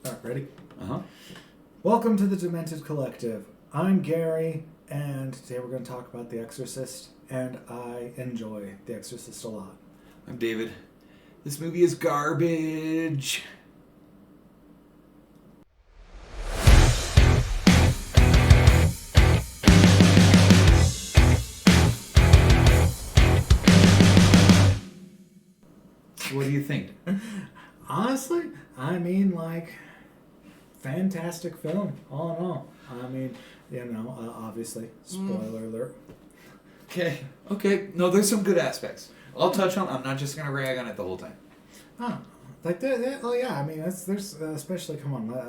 Alright, ready? Uh-huh. Welcome to the Demented Collective. I'm Gary, and today we're going to talk about The Exorcist, and I enjoy The Exorcist a lot. I'm David. This movie is garbage. What do you think? Honestly, I mean, fantastic film, all in all. I mean, obviously, spoiler alert. Okay. No, there's some good aspects. I'll touch on. I'm not just gonna rag on it the whole time. Oh, yeah. I mean, there's especially. Come on, I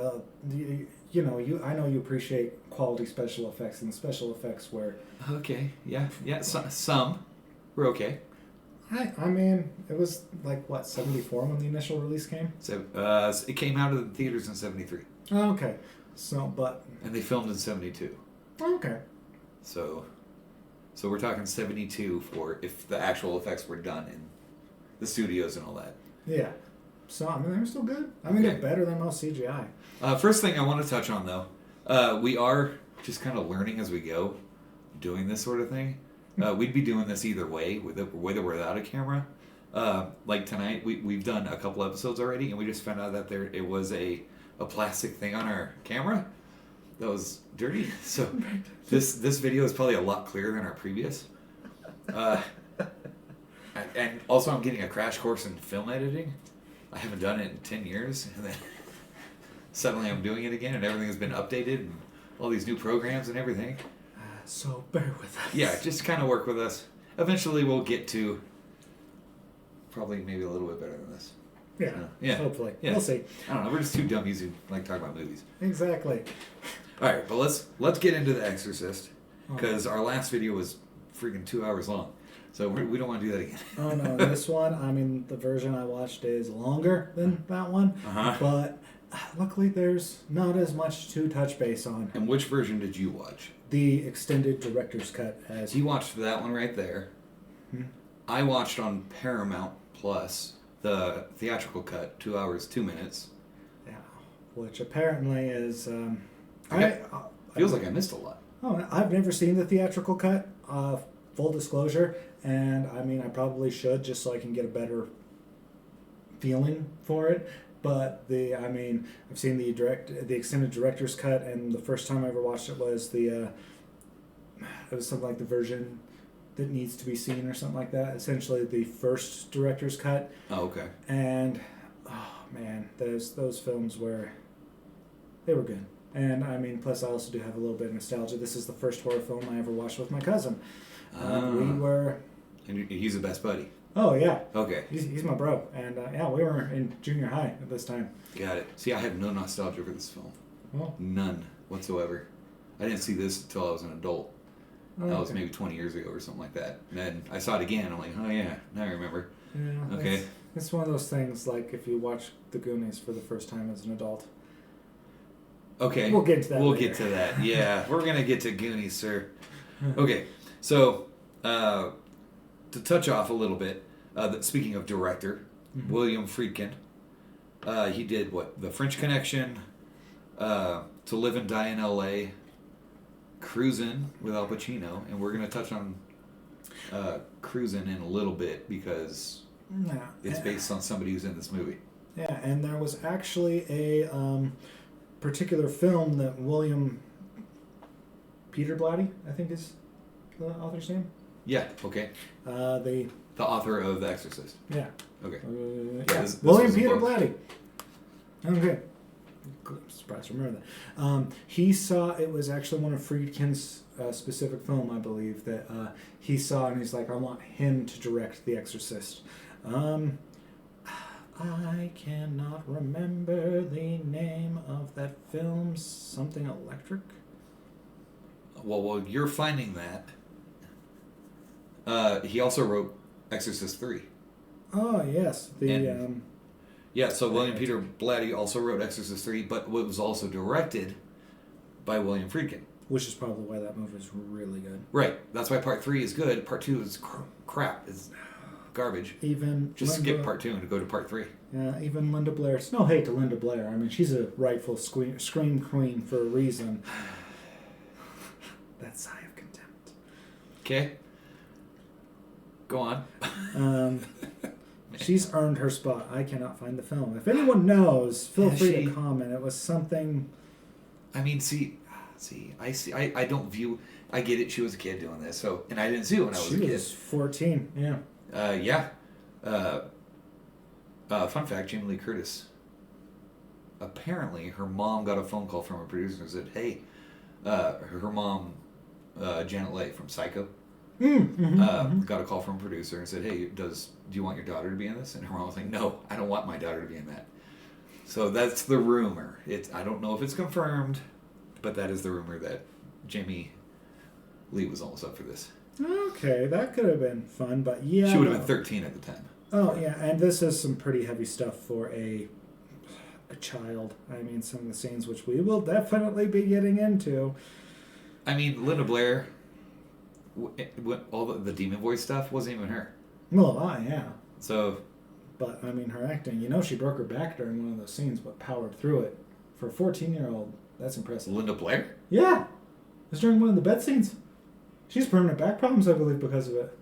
know you appreciate quality special effects, and the special effects were. Okay. Yeah. Some. We're okay. I mean, it was 74 when the initial release came? So it came out of the theaters in 73. Oh, okay. And they filmed in 72. Okay. So we're talking 72 for if the actual effects were done in the studios and all that. Yeah. So, I mean, they were still good. I mean, they're better than most CGI. First thing I want to touch on, though, we are just kind of learning as we go, doing this sort of thing. We'd be doing this either way, with or without a camera. Like tonight, we've done a couple episodes already, and we just found out that it was a plastic thing on our camera that was dirty. So this video is probably a lot clearer than our previous. And also, I'm getting a crash course in film editing. I haven't done it in 10 years, and then suddenly I'm doing it again, and everything has been updated, and all these new programs and everything. So bear with us. Yeah, just kind of work with us. Eventually we'll get to probably maybe a little bit better than this. Yeah. Hopefully. Yeah. We'll see. I don't know. We're just two dummies who like to talk about movies. Exactly. All right, but let's get into The Exorcist, because our last video was freaking 2 hours long. So we don't want to do that again. Oh, no. This one, I mean, the version I watched is longer than that one. Uh-huh. But luckily there's not as much to touch base on. And which version did you watch? The extended director's cut. You watched that one right there. I watched on Paramount Plus the theatrical cut, 2 hours, 2 minutes. Yeah, which apparently is... feels like I missed a lot. Oh, I've never seen the theatrical cut, full disclosure, and I mean, I probably should just so I can get a better feeling for it. But I've seen the extended director's cut, and the first time I ever watched it was it was something like the version that needs to be seen or something like that. Essentially, the first director's cut. Oh, okay. And oh man, those films were good. And I mean, plus I also do have a little bit of nostalgia. This is the first horror film I ever watched with my cousin. And he's the best buddy. Oh, yeah. Okay. He's my bro. And, we were in junior high at this time. Got it. See, I have no nostalgia for this film. Oh. None whatsoever. I didn't see this until I was an adult. Oh, that was maybe 20 years ago or something like that. And then I saw it again. I'm like, oh, yeah, now I remember. Yeah. Okay. It's one of those things, like if you watch The Goonies for the first time as an adult. Okay. We'll get to that later. Get to that. Yeah, we're going to get to Goonies, sir. Okay, so to touch off a little bit, speaking of director, William Friedkin, he did The French Connection, To Live and Die in L.A., Cruisin' with Al Pacino, and we're going to touch on Cruisin' in a little bit because it's based on somebody who's in this movie. Yeah, and there was actually a particular film that William Peter Blatty, I think is the author's name. Yeah, okay. The author of The Exorcist. Yeah. Okay. This William Peter Blatty. Okay. I'm surprised to remember that. He saw, it was actually one of Friedkin's specific film, I believe, that he saw, and he's like, I want him to direct The Exorcist. I cannot remember the name of that film. Something Electric? Well, you're finding that. He also wrote Exorcist 3. Oh, yes. So William Peter Blatty also wrote Exorcist 3, but it was also directed by William Friedkin. Which is probably why that movie is really good. Right. That's why part 3 is good. Part 2 is crap. garbage. Even just skip part 2 and go to part 3. Yeah, even Linda Blair. It's no hate to Linda Blair. I mean, she's a rightful scream queen for a reason. That sigh of contempt. Okay. Go on. She's earned her spot. I cannot find the film. If anyone knows, feel free to comment. It was something. I mean, I don't view. I get it. She was a kid doing this, so and I didn't see it when I was a kid. She was 14. Yeah. Yeah. Fun fact: Jamie Lee Curtis. Apparently, her mom got a phone call from a producer and said, "Hey, her mom, Janet Leigh from Psycho." Got a call from a producer and said, "Hey, do you want your daughter to be in this?" And her mom was like, "No, I don't want my daughter to be in that." So that's the rumor. I don't know if it's confirmed, but that is the rumor that Jamie Lee was almost up for this. Okay, that could have been fun, but yeah. She would have been 13 at the time. Oh yeah, and this is some pretty heavy stuff for a child. I mean, some of the scenes which we will definitely be getting into. I mean, Linda Blair. All the demon voice stuff wasn't even her. Well, yeah. So. But, I mean, her acting, she broke her back during one of those scenes, but powered through it. For a 14-year-old, that's impressive. Linda Blair? Yeah. It was during one of the bed scenes. She has permanent back problems, I believe, because of it.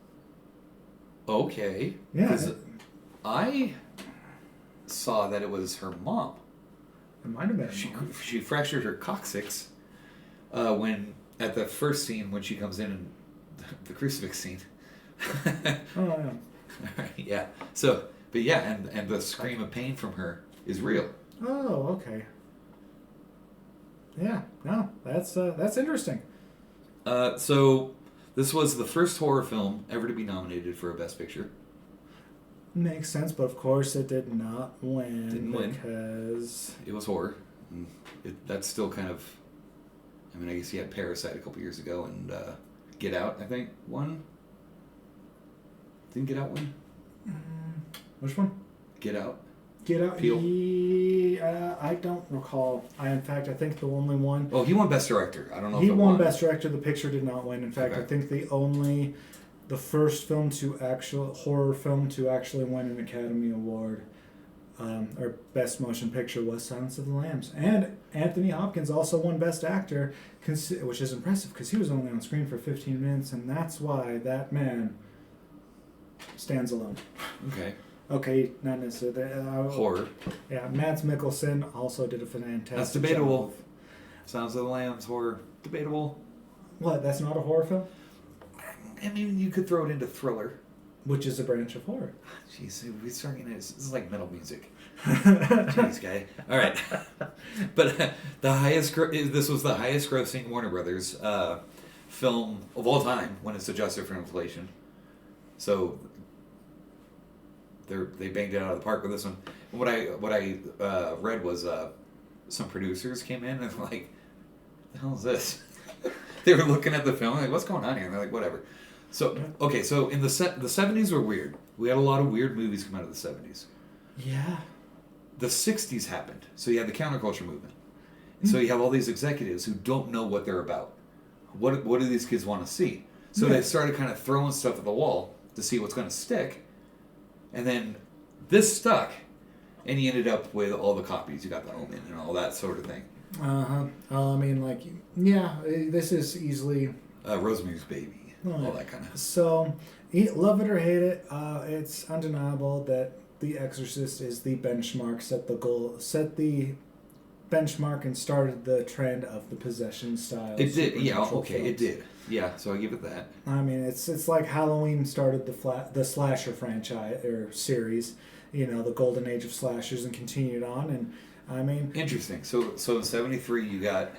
Okay. Yeah. Because I saw that it was her mom. It might have been her mom. She fractured her coccyx when, at the first scene, when she comes in and the crucifix scene. Oh, yeah. Yeah. So, but yeah, and the scream of pain from her is real. Oh, okay. Yeah. No, that's interesting. So this was the first horror film ever to be nominated for a Best Picture. Makes sense, but of course it did not win. Didn't win because it was horror. That's still kind of. I mean, I guess he had Parasite a couple years ago, and Get Out, I think, won. Didn't Get Out win? Which one? Get Out. Get Out. Peele. I don't recall. In fact, I think the only one. Oh, he won Best Director. I don't know. He if it won Best Director. The picture did not win. In fact, Okay. I think the first film horror film to actually win an Academy Award, or Best Motion Picture, was Silence of the Lambs. And Anthony Hopkins also won Best Actor, which is impressive because he was only on screen for 15 minutes, and that's why that man stands alone. Okay, not necessarily. Horror. Yeah, Mads Mikkelsen also did a fantastic That's debatable. job. Silence of the Lambs, horror. Debatable. What, that's not a horror film? I mean, you could throw it into thriller. Which is a branch of horror. Jeez, we're starting to... This is like metal music. Jeez, guy. All right. But this was the highest grossing Warner Brothers film of all time when it's adjusted for inflation. So they banged it out of the park with this one. And what I read was some producers came in and like, the hell is this? They were looking at the film like, what's going on here? And they're like, whatever. So okay, so in the 70s were weird. We had a lot of weird movies come out of the 70s. Yeah. The 60s happened. So you had the counterculture movement. And so you have all these executives who don't know what they're about. What do these kids want to see? So they started kind of throwing stuff at the wall to see what's going to stick. And then this stuck. And he ended up with all the copies. You got the Omen and all that sort of thing. Uh-huh. I mean, like, yeah, this is easily... Rosemary's Baby. All that kind of... So, love it or hate it, it's undeniable that The Exorcist is the benchmark, set the benchmark and started the trend of the possession style. It did, yeah, okay, films. it did. Yeah, so I give it that. I mean, it's like Halloween started the slasher franchise, or series, the golden age of slashers, and continued on, and I mean... Interesting. So in 73 you got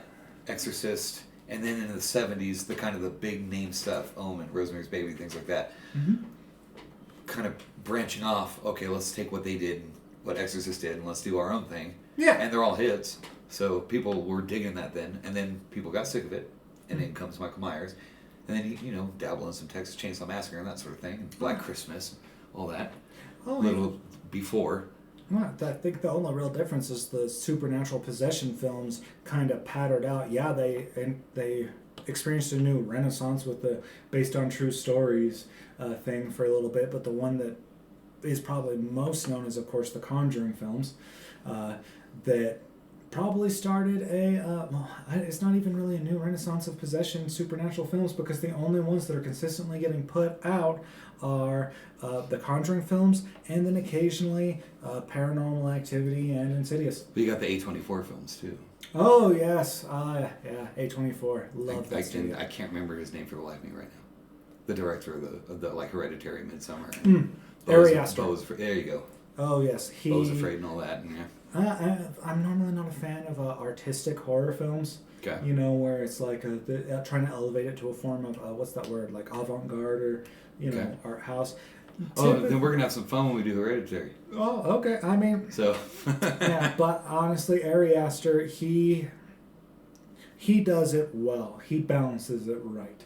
Exorcist, and then in the 70s, the kind of the big name stuff, Omen, Rosemary's Baby, things like that. Mm-hmm. Kind of branching off, okay, let's take what they did, what Exorcist did, and let's do our own thing. Yeah. And they're all hits. So people were digging that then, and then people got sick of it, and then comes Michael Myers, and then dabble in some Texas Chainsaw Massacre and that sort of thing, and Black Christmas, all that. Little before. Well, I think the only real difference is the supernatural possession films kind of patterned out. Yeah, they experienced a new renaissance with the based on true stories thing for a little bit, but the one that is probably most known is, of course, the Conjuring films that probably started it's not even really a new renaissance of possession supernatural films, because the only ones that are consistently getting put out are the Conjuring films, and then occasionally Paranormal Activity and Insidious. But you got the A24 films too. Oh yes, yeah, A24. Love that studio. I can't remember his name for the life of me right now. The director of the like Hereditary, Midsummer. Ari Aster. There you go. Oh yes, Beau's Afraid and all that. Yeah. I'm normally not a fan of artistic horror films. Okay. You know, where it's like trying to elevate it to a form of what's that word, like avant-garde or know, art house. Oh, then we're gonna have some fun when we do Hereditary. Oh, okay. I mean, so yeah, but honestly, Ari Aster, he does it well. He balances it right.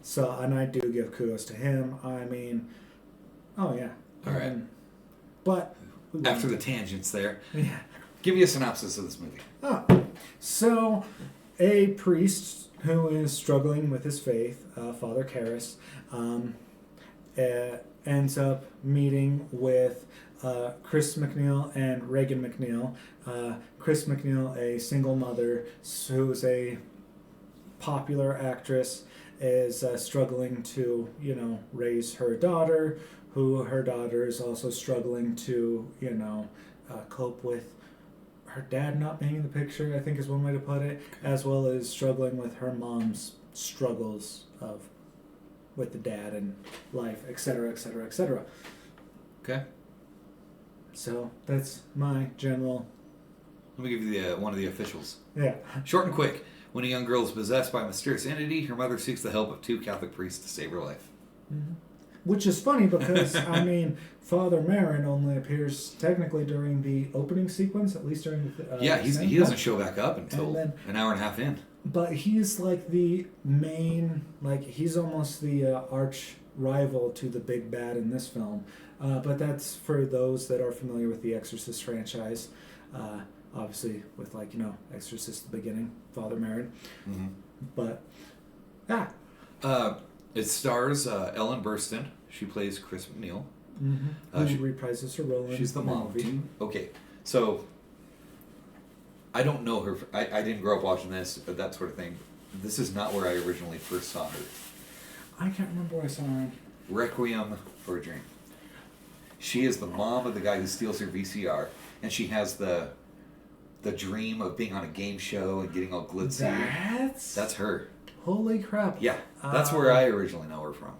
So, and I do give kudos to him. I mean, oh yeah. All right. But after the tangents there, yeah. Give me a synopsis of this movie. Oh, so a priest who is struggling with his faith, Father Karras, ends up meeting with Chris McNeil and Reagan McNeil. Chris McNeil, a single mother who's a popular actress, is struggling to, raise her daughter, who her daughter is also struggling to, cope with her dad not being in the picture, I think is one way to put it, as well as struggling with her mom's struggles with the dad and life, etc., etc., etc. Okay. So that's my general. Let me give you one of the officials. Yeah. Short and quick. When a young girl is possessed by a mysterious entity, her mother seeks the help of 2 Catholic priests to save her life. Mm-hmm. Which is funny because, Father Marin only appears technically during the opening sequence, at least during the... he doesn't show back up until an hour and a half in. But he's like the main, he's almost the arch rival to the big bad in this film. But that's for those that are familiar with the Exorcist franchise. Obviously with Exorcist at the beginning, Father Marin. Mm-hmm. But, it stars Ellen Burstyn. She plays Chris McNeil. Mm-hmm. Who reprises her role in she's the mom. movie. Okay, so I don't know her. I didn't grow up watching this, but that sort of thing. This is not where I originally first saw her. I can't remember where I saw her. Requiem for a Dream. She is the mom of the guy who steals her VCR, and she has the dream of being on a game show and getting all glitzy. That's her. Holy crap. Yeah, that's where I originally know her from.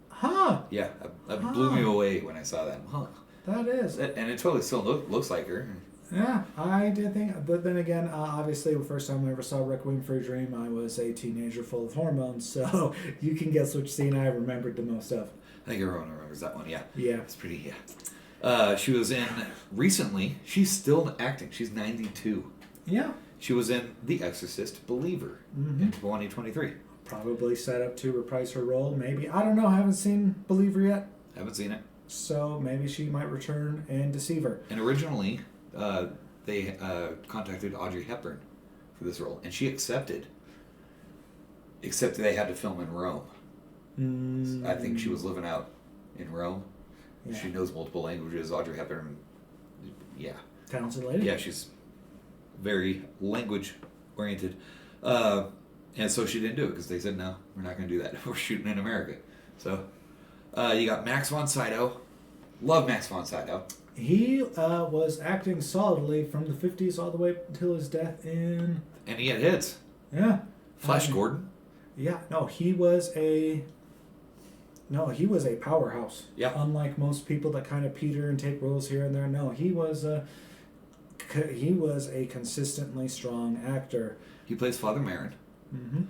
Huh. Yeah, that blew me away when I saw that. Huh. That is. And it totally still looks like her. Yeah, I did think, but then again, obviously the first time I ever saw Requiem for a Dream, I was a teenager full of hormones, so you can guess which scene I remembered the most of. I think everyone remembers that one, yeah. Yeah. It's pretty, yeah. She was in, recently, she's still acting, she's 92. Yeah. She was in The Exorcist Believer in 2023. Probably set up to reprise her role, maybe. I don't know, I haven't seen Believer yet. Haven't seen it. So maybe she might return in Deceiver. And originally, they contacted Audrey Hepburn for this role, and she accepted. Except they had to film in Rome. I think she was living out in Rome. Yeah. She knows multiple languages. Audrey Hepburn, yeah. Talented lady. Yeah, she's very language oriented. And so she didn't do it because they said, no, we're not going to do that. We're shooting in America. So you got Max von Sydow. Love Max von Sydow. He was acting solidly from the 50s all the way until his death in... And he had hits. Yeah. Flash Gordon. Yeah, no, he was a powerhouse. Yeah. Unlike most people that kind of peter and take roles here and there. No, he was a consistently strong actor. He plays Father Marin. Mm-hmm.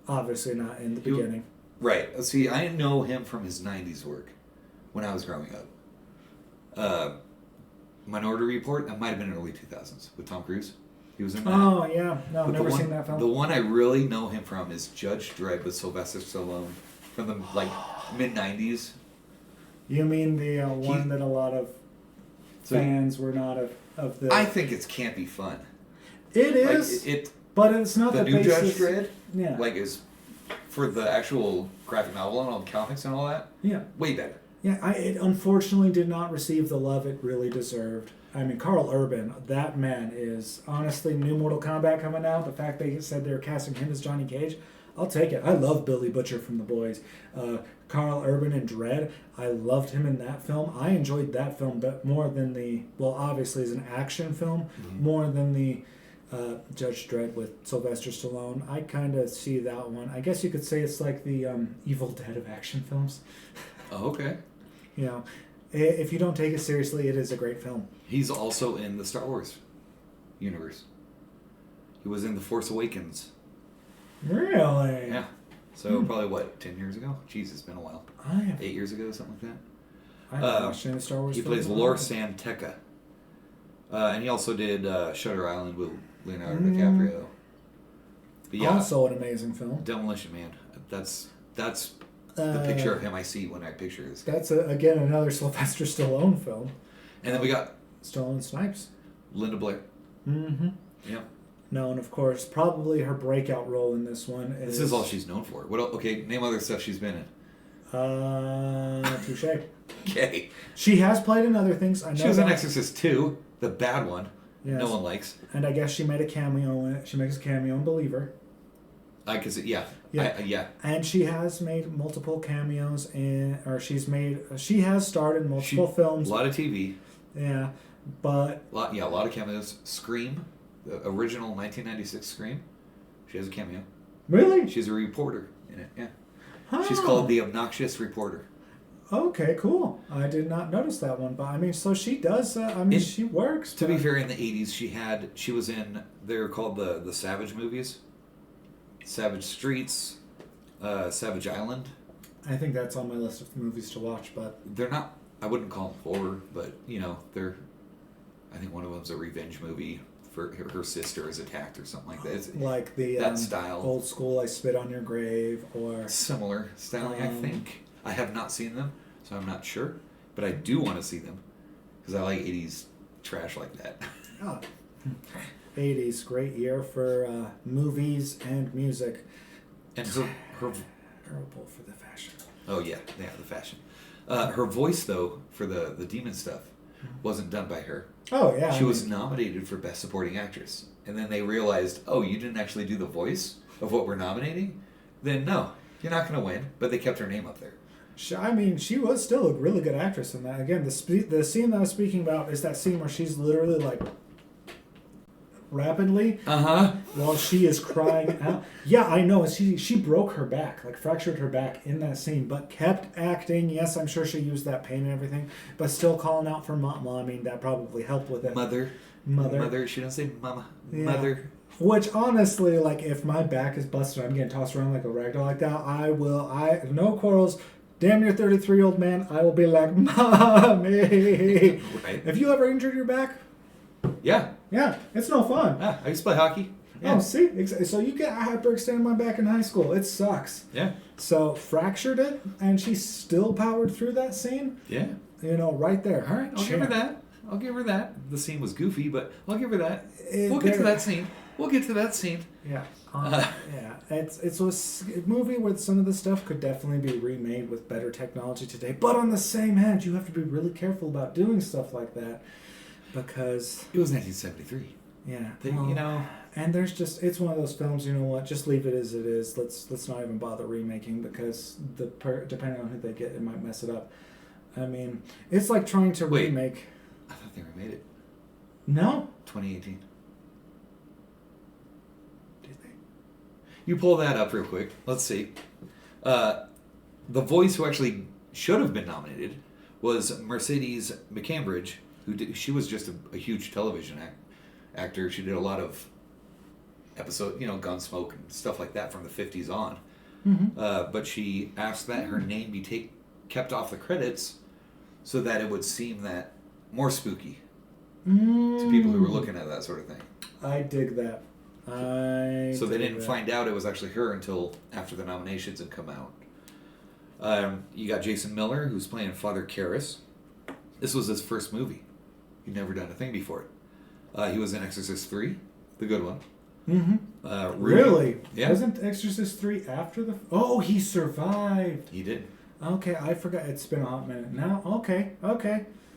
Obviously not in the beginning. Right. See, I know him from his 90s work when I was growing up. Minority Report, that might have been early 2000s with Tom Cruise. He was in that. Oh, yeah. No, but never seen that film. The one I really know him from is Judge Dredd with Sylvester Stallone from the mid-90s. You mean the one that a lot of fans were not of the... I think it's campy fun. It is. But it's not The the new Judge basis. Dredd, Yeah. like, is for the actual graphic novel and all the comics and all that. Yeah. Way better. Yeah, it unfortunately did not receive the love it really deserved. I mean, Carl Urban, that man is honestly new Mortal Kombat coming out. The fact they said they were casting him as Johnny Cage, I'll take it. I love Billy Butcher from The Boys. Carl Urban in Dredd, I loved him in that film. I enjoyed that film, but more than obviously as an action film, more than the Judge Dredd with Sylvester Stallone. I kind of see that one. I guess you could say it's like the Evil Dead of action films. Oh, okay. You know, if you don't take it seriously, it is a great film. He's also in the Star Wars universe. He was in The Force Awakens. Really? Yeah. So probably what, 10 years ago? Jeez, it's been a while. 8 years ago, something like that. I haven't watched any Star Wars He films plays in a Lor while. San and he also did Shutter Island with Leonardo DiCaprio. But yeah, Also an amazing film. Demolition Man. That's the picture of him I see when I picture this guy. That's again another Sylvester Stallone film. And then we got Stallone Snipes. Linda Blair. Mm-hmm. Yeah. No, and of course, probably her breakout role in this one is... This is all she's known for. What else? Okay, name other stuff she's been in. Touche. Okay. She has played in other things. I know She was in that. Exorcist 2, the bad one. Yes. No one likes. And I guess she made a cameo in it. She makes a cameo in Believer. I can see, yeah. Yeah. Yeah. And she has made multiple cameos she has starred in multiple films. A lot of TV. Yeah, but... A lot of cameos. Scream, the original 1996 Scream. She has a cameo. Really? She's a reporter in it, yeah. Huh. She's called the Obnoxious Reporter. Okay, cool. I did not notice that one, but I mean, so she does. She works. To be fair, in the 80s, she was in, they're called the Savage movies. Savage Streets, Savage Island. I think that's on my list of movies to watch, but They're not, I wouldn't call them horror, but, I think one of them's a revenge movie for her sister is attacked or something like that. It's like the that style. old school I Spit on Your Grave or... Similar styling, I think. I have not seen them, so I'm not sure. But I do want to see them, because I like 80s trash like that. Oh. 80s, great year for movies and music. And her Terrible for the fashion. oh yeah, the fashion. Her voice, though, for the demon stuff, wasn't done by her. Oh, yeah. She was nominated for Best Supporting Actress. And then they realized, oh, you didn't actually do the voice of what we're nominating? Then no, you're not going to win. But they kept her name up there. She was still a really good actress in that. Again, the scene that I was speaking about is that scene where she's literally like rapidly while she is crying out. Yeah, I know. She broke her back, like fractured her back in that scene, but kept acting. Yes, I'm sure she used that pain and everything, but still calling out for mama. I mean, that probably helped with it. Mother. She didn't say mama. Yeah. Mother. Which honestly, like, if my back is busted, I'm getting tossed around like a ragdoll like that. No quarrels. Damn near 33-year-old man, I will be like, mommy. Right. Have you ever injured your back? Yeah. Yeah, it's no fun. Ah, I used to play hockey. Yeah. Oh, see? So I hyperextended my back in high school. It sucks. Yeah. So fractured it, and she still powered through that scene. Yeah. Right there. All right, I'll give her that. The scene was goofy, but I'll give her that. We'll get to that scene. Yeah. Yeah. It's a movie where some of the stuff could definitely be remade with better technology today. But on the same hand, you have to be really careful about doing stuff like that because It was 1973. yeah. And there's it's one of those films. You know what? Just leave it as it is. Let's not even bother remaking because depending on who they get, it might mess it up. I mean, it's like trying to remake. I thought they remade it. No. 2018. You pull that up real quick. Let's see. The voice who actually should have been nominated was Mercedes McCambridge, she was just a huge television actor. She did a lot of episode, Gunsmoke and stuff like that from the 50s on. Mm-hmm. But she asked that her name be kept off the credits so that it would seem that more spooky to people who were looking at that sort of thing. I dig that. So they didn't find out it was actually her until after the nominations had come out. You got Jason Miller, who's playing Father Karras. This was his first movie. He'd never done a thing before it. He was in Exorcist 3, the good one. Mm-hmm. Rudy, Really? Yeah. Wasn't Exorcist 3 after the... Oh, he survived. He did. Okay, I forgot. It's been a hot minute now. Okay.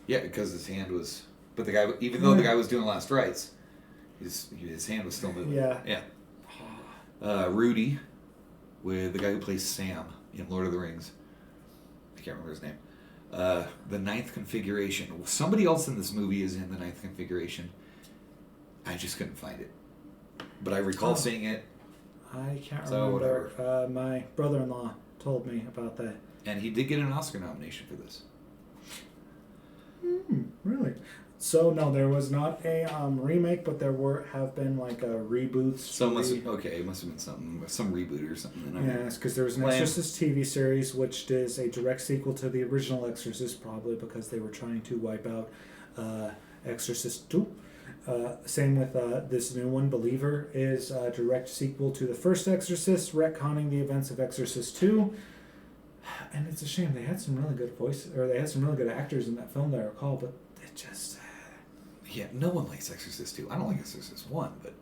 Yeah, because his hand was... But the guy, even though the guy was doing last rites, his hand was still moving. Yeah. Yeah. Rudy, with the guy who plays Sam in Lord of the Rings. I can't remember his name. The Ninth Configuration. Somebody else in this movie is in the Ninth Configuration. I just couldn't find it. But I recall seeing it. I can't So, remember. My brother-in-law told me about that. And he did get an Oscar nomination for this. Really? So no, there was not a remake, but there have been like reboots. So it must have been some reboot or something. Yes, because there was an Exorcist TV series, which is a direct sequel to the original Exorcist, probably because they were trying to wipe out Exorcist 2. Same with this new one, Believer, is a direct sequel to the first Exorcist, retconning the events of Exorcist 2. And it's a shame. They had some really good actors in that film that I recall, but it just... Yeah, no one likes Exorcist 2. I don't like Exorcist 1, but...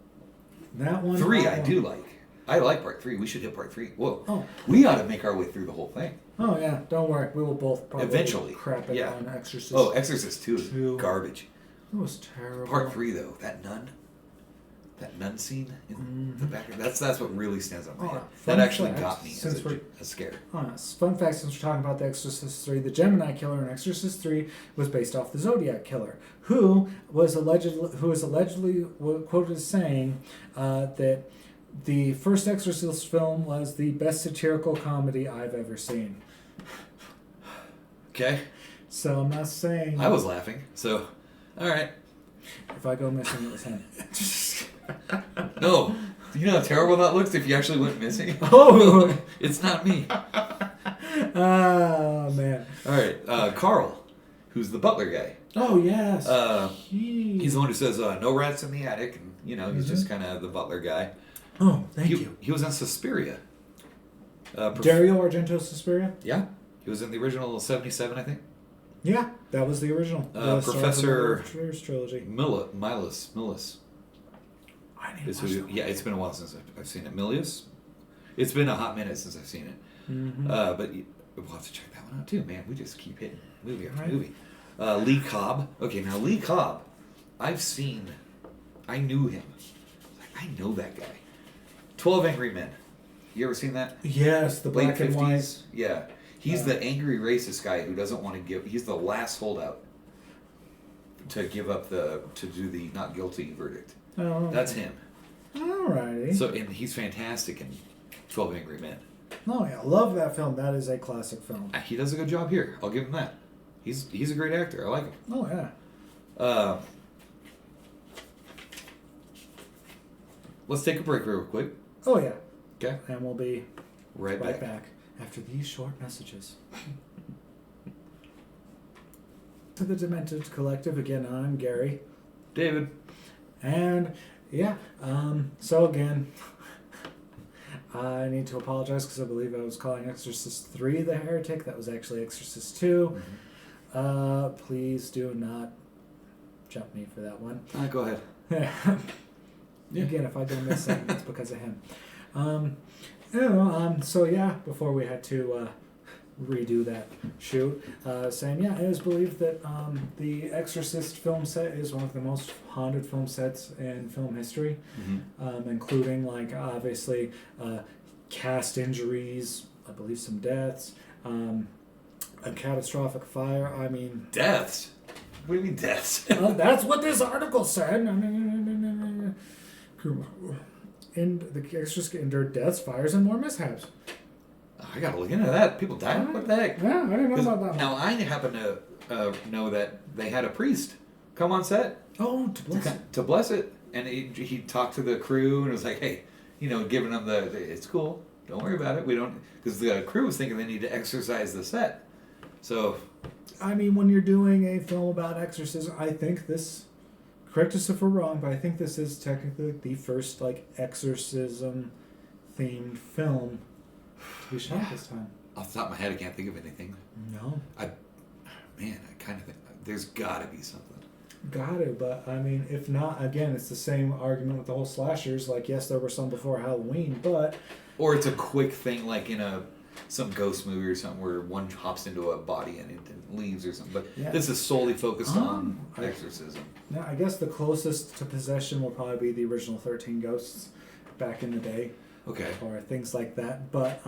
That one... 3 I do like. I like part 3. We should hit part 3. Whoa. Oh. We ought to make our way through the whole thing. Oh, yeah. Don't worry. We will both probably Eventually. crap it on Exorcist. Oh, Exorcist 2 is garbage. It was terrible. Part 3, though, that nun scene in the back, that's what really stands out in my head. That actually got me as scared. Fun fact, since we're talking about the Exorcist 3, the Gemini killer in Exorcist 3 was based off the Zodiac killer, who is allegedly quoted as saying that the first Exorcist film was the best satirical comedy I've ever seen. Okay. So I'm not saying... I was laughing, so... All right. If I go missing, it was him. No. Do you know how terrible that looks if you actually went missing? Oh! It's not me. Oh, man. All right. Carl, who's the butler guy. Oh, yes. He's the one who says, no rats in the attic. And, he's just kind of the butler guy. Oh, thank you. He was on Suspiria. Dario Argento's Suspiria? Yeah. He was in the original 77, I think. Yeah, that was the original. Professor trilogy. Millis. I need to watch that. Yeah, it's been a while since I've seen it. Milius? It's been a hot minute since I've seen it. Mm-hmm. But we'll have to check that one out too, man. We just keep hitting movie after movie. Lee Cobb. Okay, now Lee Cobb, I knew him. I know that guy. 12 Angry Men. You ever seen that? Yes, the black and white. Yeah. He's the angry racist guy who doesn't want to give... He's the last holdout to give up to do the not guilty verdict. Oh. That's him. Alrighty. So, and he's fantastic in 12 Angry Men. Oh, yeah. Love that film. That is a classic film. He does a good job here. I'll give him that. He's a great actor. I like him. Oh, yeah. Let's take a break real quick. Oh, yeah. Okay. And we'll be right back after these short messages. To the Demented Collective. Again, I'm Gary. David. And, yeah. So, again, I need to apologize because I believe I was calling Exorcist 3 the heretic. That was actually Exorcist 2. Mm-hmm. Please do not jump me for that one. Go ahead. Yeah. Again, if I go missing, it's because of him. So yeah, before we had to redo that shoot, saying, yeah, it was believed that the Exorcist film set is one of the most haunted film sets in film history, including, like, obviously, cast injuries, I believe some deaths, a catastrophic fire. I mean... Deaths? What do you mean deaths? That's what this article said. And the Exorcist endured deaths, fires, and more mishaps. I gotta look into that. People died? What the heck? Yeah, I didn't know about that one. Now, I happen to know that they had a priest come on set. Oh, to bless it. And he talked to the crew and was like, hey, giving them it's cool. Don't worry about it. We don't... Because the crew was thinking they need to exorcise the set. So... I mean, when you're doing a film about exorcism, I think this... Correct us if we're wrong, but I think this is technically the first, like, exorcism-themed film to be shot this time. Off the top of my head, I can't think of anything. No. I kind of think there's got to be something. Got to, but I mean, if not, again, it's the same argument with the whole slashers. Like, yes, there were some before Halloween, but Or it's a quick thing, like in some ghost movie or something where one hops into a body and it leaves or something. But yeah. this is solely focused on exorcism. Yeah, I guess the closest to possession will probably be the original 13 Ghosts back in the day. Okay. Or things like that. But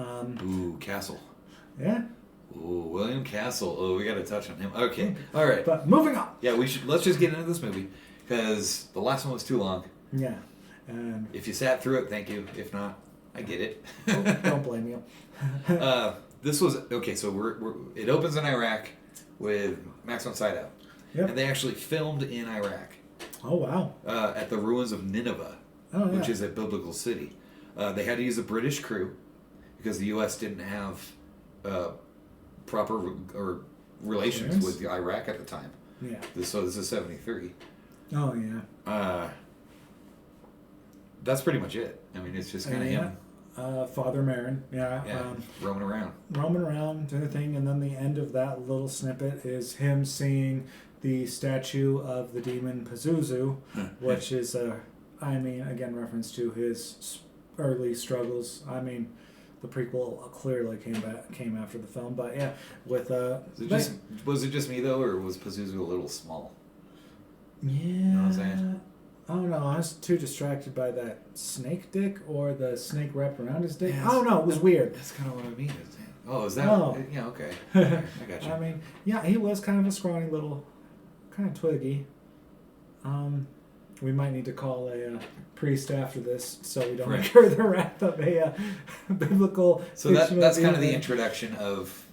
Ooh, Castle. yeah. Ooh, William Castle. Oh, we got to touch on him. Okay. All right. But moving on. Yeah, let's just get into this movie because the last one was too long. Yeah. And if you sat through it, thank you. If not, I get it. don't blame you. This was okay. So it opens in Iraq with Max von Sydow, Yep. and they actually filmed in Iraq. Oh wow. At the ruins of Nineveh, which is a biblical city. They had to use a British crew because the U.S. didn't have proper relations with Iraq at the time. Yeah. So this is 73. Oh yeah. That's pretty much it. I mean, it's just kind of him. Father Marin, roaming around. Roaming around, doing the thing, and then the end of that little snippet is him seeing the statue of the demon Pazuzu, which is again, reference to his early struggles. I mean, the prequel clearly came after the film, but yeah, with was it just me though, or was Pazuzu a little small? Yeah. You know what I'm saying? I don't know. I was too distracted by that snake dick or the snake wrapped around his dick. Yeah, I don't know. It was weird. That's kind of what I mean. Oh, is that? Oh. Yeah, okay. I got you. I mean, yeah, he was kind of a scrawny little, kind of twiggy. We might need to call a priest after this so we don't incur the wrath of a biblical. So that's kind of the introduction of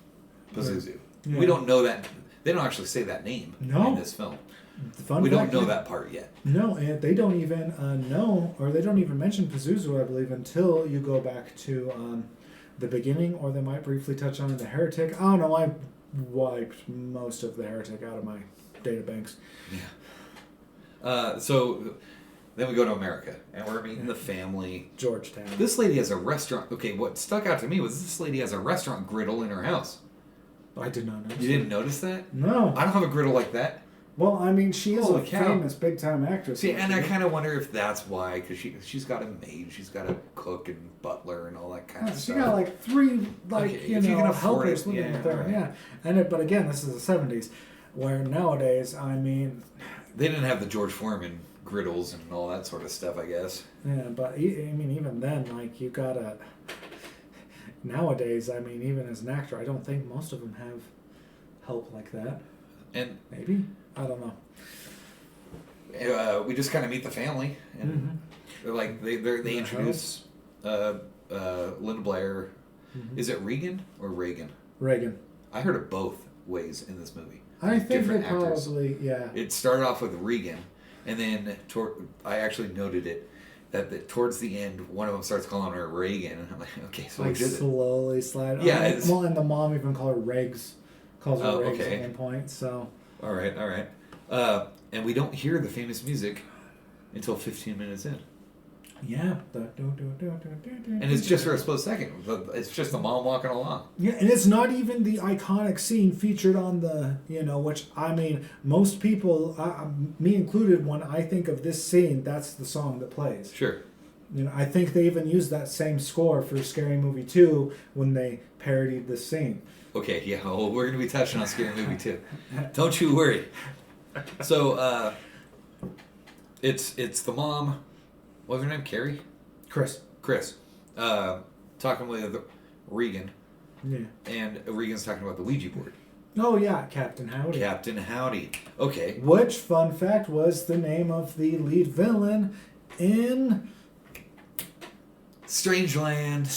Pazuzu. Yeah. We don't know that. They don't actually say that name in this film. We don't know that part yet. No, and they don't even know, or they don't even mention Pazuzu, I believe, until you go back to the beginning, or they might briefly touch on the Heretic. I don't know, I wiped most of the Heretic out of my data banks. Yeah. So then we go to America, and we're meeting the family. Georgetown. This lady has a restaurant. Okay, what stuck out to me was this lady has a restaurant griddle in her house. I did not notice. You didn't notice that? No. I don't have a griddle like that. Well, I mean, she is a famous big-time actress. See, and I kind of wonder if that's why, because she's got a maid, she's got a cook and butler and all that kind of stuff. She got like three, helpers living with her. Right. Yeah, but again, this is the 70s, where nowadays, I mean, they didn't have the George Foreman griddles and all that sort of stuff, I guess. Yeah, but I mean, even then, like you gotta. Nowadays, I mean, even as an actor, I don't think most of them have help like that. And maybe. I don't know. We just kind of meet the family, and they're like they introduce Linda Blair. Mm-hmm. Is it Regan or Reagan? Reagan. I heard of both ways in this movie. I think they probably It started off with Regan, and then I actually noted it that towards the end, one of them starts calling her Reagan, and I'm like, okay, so like slowly slide. Yeah. And the mom even called her Regs. Calls her Regs at one point. So. All right. And we don't hear the famous music until 15 minutes in. Yeah. And it's just for a split second. It's just the mom walking along. Yeah, and it's not even the iconic scene featured on the, which, I mean, most people, me included, when I think of this scene, that's the song that plays. Sure. I think they even used that same score for Scary Movie 2 when they parodied this scene. Okay, yeah, well, we're going to be touching on Scary Movie 2. Don't you worry. So, it's the mom. What was her name? Carrie? Chris. Talking with Regan. Yeah. And Regan's talking about the Ouija board. Oh, yeah, Captain Howdy. Captain Howdy. Okay. Which, fun fact, was the name of the lead villain in... Strangeland,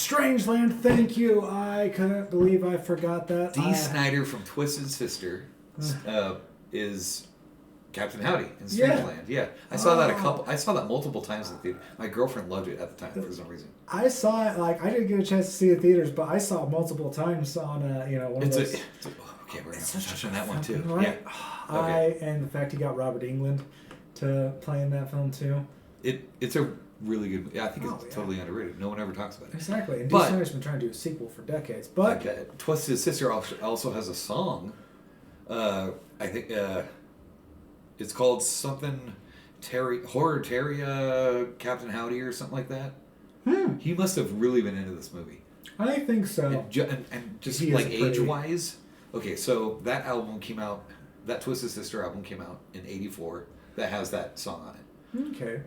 thank you. I couldn't believe I forgot that. Dee Snider from Twisted Sister is Captain Howdy in Strangeland. Yeah. I saw that multiple times in the theater. My girlfriend loved it at the time for some reason. I saw it, I didn't get a chance to see it in theaters, but I saw it multiple times on one of those. Okay, we're going to touch on that one too. Right? Yeah. Okay. And the fact he got Robert Englund to play in that film too. It's a really good. Yeah, I think it's totally underrated. No one ever talks about it. Exactly. And Dee Snider's been trying to do a sequel for decades. But Twisted Sister also has a song. I think It's called something Captain Howdy or something like that. He must have really been into this movie. I think so. And just like age-wise, okay, so that album came out, that Twisted Sister album came out in 84 that has that song on it. Okay.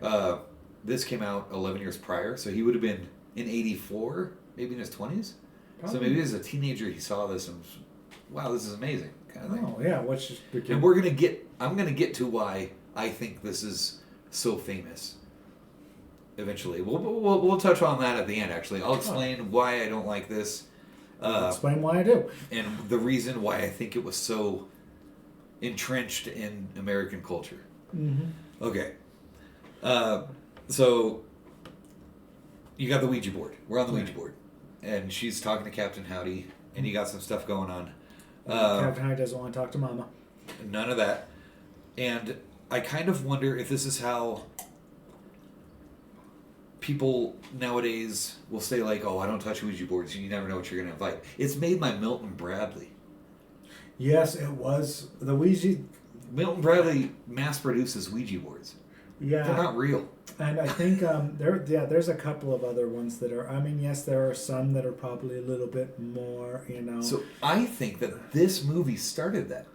This came out 11 years prior, so he would have been in 84, maybe in his 20s. Probably. So maybe as a teenager he saw this and was, wow, this is amazing, kind of thing. Oh, yeah. And I'm going to get to why I think this is so famous. Eventually, we'll touch on that at the end. Actually, I'll explain why I don't like this. Explain why I do, and the reason why I think it was so entrenched in American culture. Mm-hmm. Okay, so you got the Ouija board. We're on the Ouija board, and she's talking to Captain Howdy, and you got some stuff going on. Captain Howdy doesn't want to talk to Mama. None of that, and I kind of wonder if this is how people nowadays will say, like, oh, I don't touch Ouija boards. You never know what you're going to invite. It's made by Milton Bradley. Yes, it was. The Ouija... Milton Bradley mass produces Ouija boards. Yeah. They're not real. And I think there's a couple of other ones that are... I mean, yes, there are some that are probably a little bit more, So I think that this movie started that.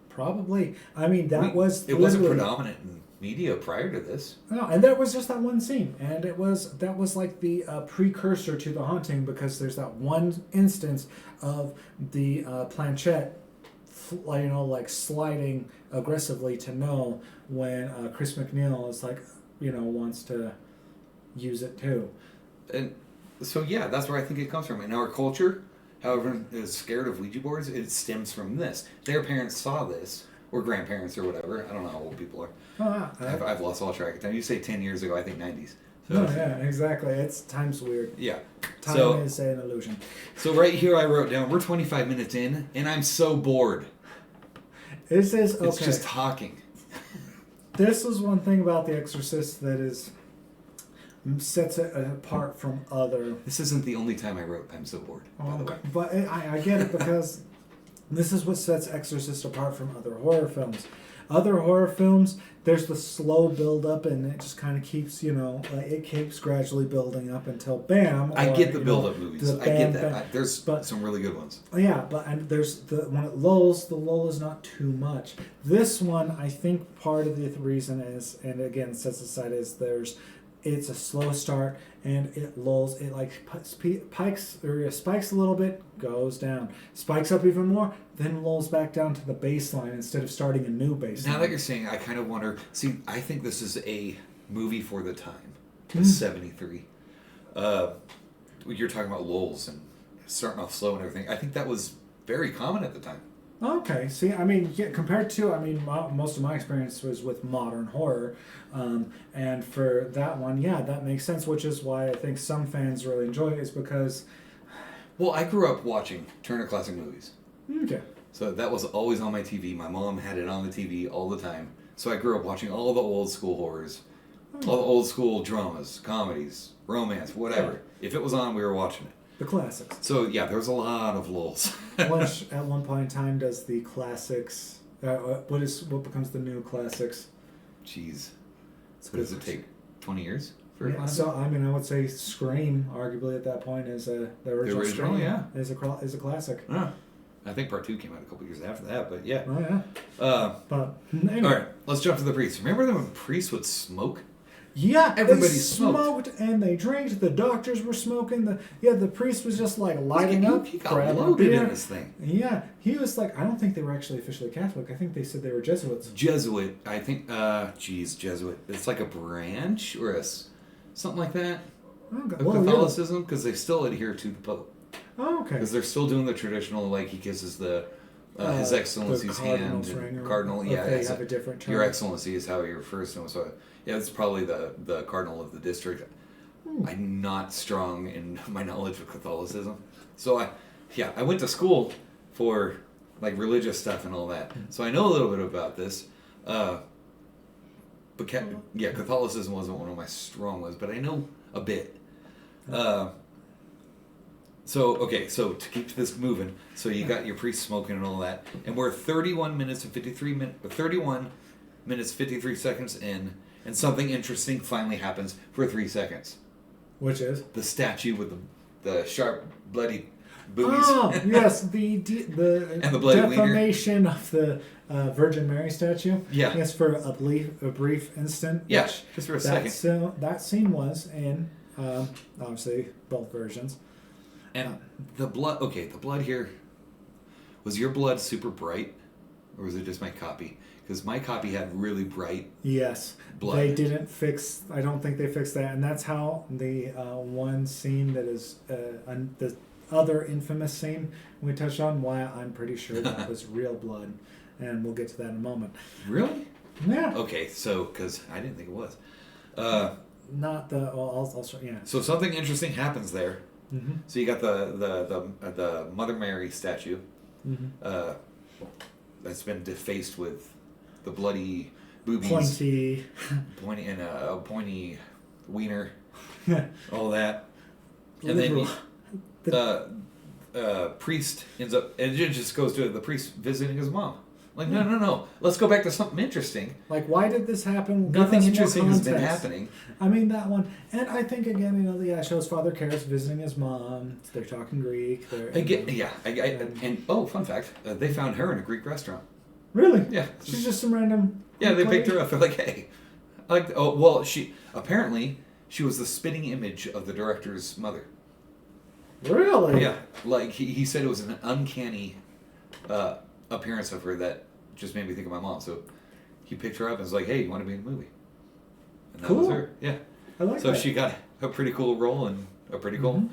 Probably. I mean, it wasn't predominant in media prior to this. No, and there was just that one scene, and that was like the precursor to The Haunting, because there's that one instance of the planchette, like sliding aggressively to no when Chris McNeil is like, wants to use it too. And so yeah, that's where I think it comes from. In our culture, however, is scared of Ouija boards. It stems from this. Their parents saw this. Or grandparents or whatever. I don't know how old people are. I've lost all track of time. You say 10 years ago, I think 90s. So, yeah, exactly. Time's weird. Yeah. Time is an illusion. So right here I wrote down, we're 25 minutes in, and I'm so bored. This is, okay. It's just talking. This is one thing about The Exorcist that sets it apart from other... This isn't the only time I wrote, I'm so bored, by the way. But I get it, because... This is what sets Exorcist apart from other horror films. Other horror films, there's the slow build up, and it just kind of keeps, it keeps gradually building up until bam. I get the build up movies. I get that. There's some really good ones. Yeah, and there's when it lulls, the lull is not too much. This one, I think part of the reason is, and again sets aside, is it's a slow start and it lulls. It like spikes a little bit, goes down, spikes up even more, then lulls back down to the baseline instead of starting a new baseline. Now that you're saying, I kind of wonder. See, I think this is a movie for the time. It's 73. You're talking about lulls and starting off slow and everything. I think that was very common at the time. Okay. See, I mean, compared to, most of my experience was with modern horror, and for that one, yeah, that makes sense. Which is why I think some fans really enjoy it, is because. Well, I grew up watching Turner Classic Movies. Okay. So that was always on my TV. My mom had it on the TV all the time. So I grew up watching all the old school horrors, all the old school dramas, comedies, romance, whatever. Yeah. If it was on, we were watching it. The classics. So yeah, there was a lot of lulls. Which at one point in time does the classics? What becomes the new classics? Jeez, what does it take? 20 years for a so I would say Scream, arguably at that point, is the original Scream. Yeah, is a classic. Yeah. I think part 2 came out a couple years after that, but yeah. Oh yeah. But anyway. All right, let's jump to the priests. Remember when priests would smoke? Yeah, everybody they smoked and they drank. The doctors were smoking. The priest was just like lighting up. He got loaded in this thing. Yeah, he was like, I don't think they were actually officially Catholic. I think they said they were Jesuits. Jesuit, I think. Jesuit. It's like a branch or something like that. Okay. Of Catholicism, because they still adhere to the Pope. Oh, okay. Because they're still doing the traditional, like he kisses His Excellency's hand. Cardinal, yeah. They have a different term. Your Excellency is how he refers to him. So, yeah, it's probably the Cardinal of the district. I'm not strong in my knowledge of Catholicism. So, I went to school for, like, religious stuff and all that. So I know a little bit about this. But, Catholicism wasn't one of my strong ones, but I know a bit. So to keep this moving, so you got your priest smoking and all that, and we're 31 minutes and 53 minutes, 31 minutes 53 seconds in, and something interesting finally happens for 3 seconds. Which is? The statue with the sharp, bloody boobies. Oh, yes, the and the bloody defamation of the Virgin Mary statue. Yeah. Yes, for a brief instant. Yeah, just for a second. So that scene was in, obviously, both versions. And the blood, okay, the blood here, was your blood super bright? Or was it just my copy? Because my copy had really bright Yes. blood. They didn't fix, I don't think they fixed that. And that's how the one scene that is, the other infamous scene we touched on, why I'm pretty sure that was real blood. And we'll get to that in a moment. Really? Yeah. Okay, so, because I didn't think it was. Not the, well, I'll show, yeah. So something interesting happens there. Mm-hmm. So you got the Mother Mary statue Mm-hmm. that's been defaced with the bloody boobies, pointy and a pointy wiener, all that, and then the priest ends up, and it just goes to the priest visiting his mom. Like, no, let's go back to something interesting. Like, why did this happen? Nothing interesting has been happening. I mean, that one. And I think, again, it shows Father Karras visiting his mom. They're talking Greek. And fun fact, they found her in a Greek restaurant. Really? Yeah. She's just some random... Yeah, they picked her up. They're like, hey. She was the spitting image of the director's mother. Really? Yeah. Like, he said it was an uncanny appearance of her that just made me think of my mom. So he picked her up and was like, hey, you want to be in the movie? And that was her. Yeah. I like that. So she got a pretty cool role and a pretty cool,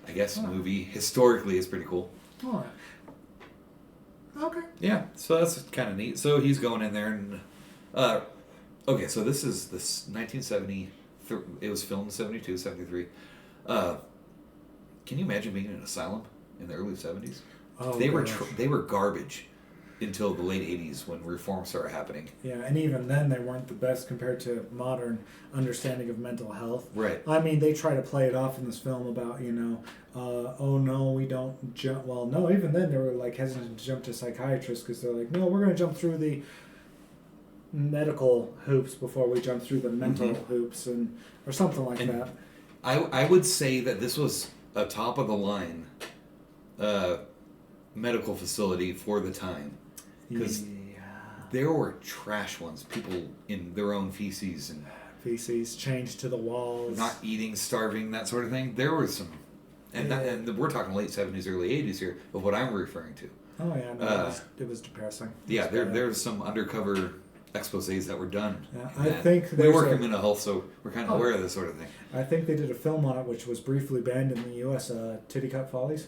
I guess, movie. Historically, is pretty cool. All right. Okay. Yeah, so that's kind of neat. So he's going in there and... okay, so this is this 1970... It was filmed in 72, 73. Can you imagine being in an asylum in the early 70s? Oh, they were garbage until the late 80s when reform started happening. Yeah, and even then they weren't the best compared to modern understanding of mental health. Right. I mean, they try to play it off in this film about, oh no, we don't jump. Well, no, even then they were like hesitant to jump to psychiatrists because they're like, no, we're going to jump through the medical hoops before we jump through the mental hoops or something like that. I would say that this was a top of the line medical facility for the time, because there were trash ones, people in their own feces changed to the walls, not eating, starving, that sort of thing. There was some, and we're talking late 70s, early 80s here of what I'm referring to. Oh yeah, no, it was depressing. Yeah, there's some undercover exposés that were done. Yeah, I think we work in mental health, so we're kind of aware of this sort of thing. I think they did a film on it, which was briefly banned in the U.S. Titty Cut Follies.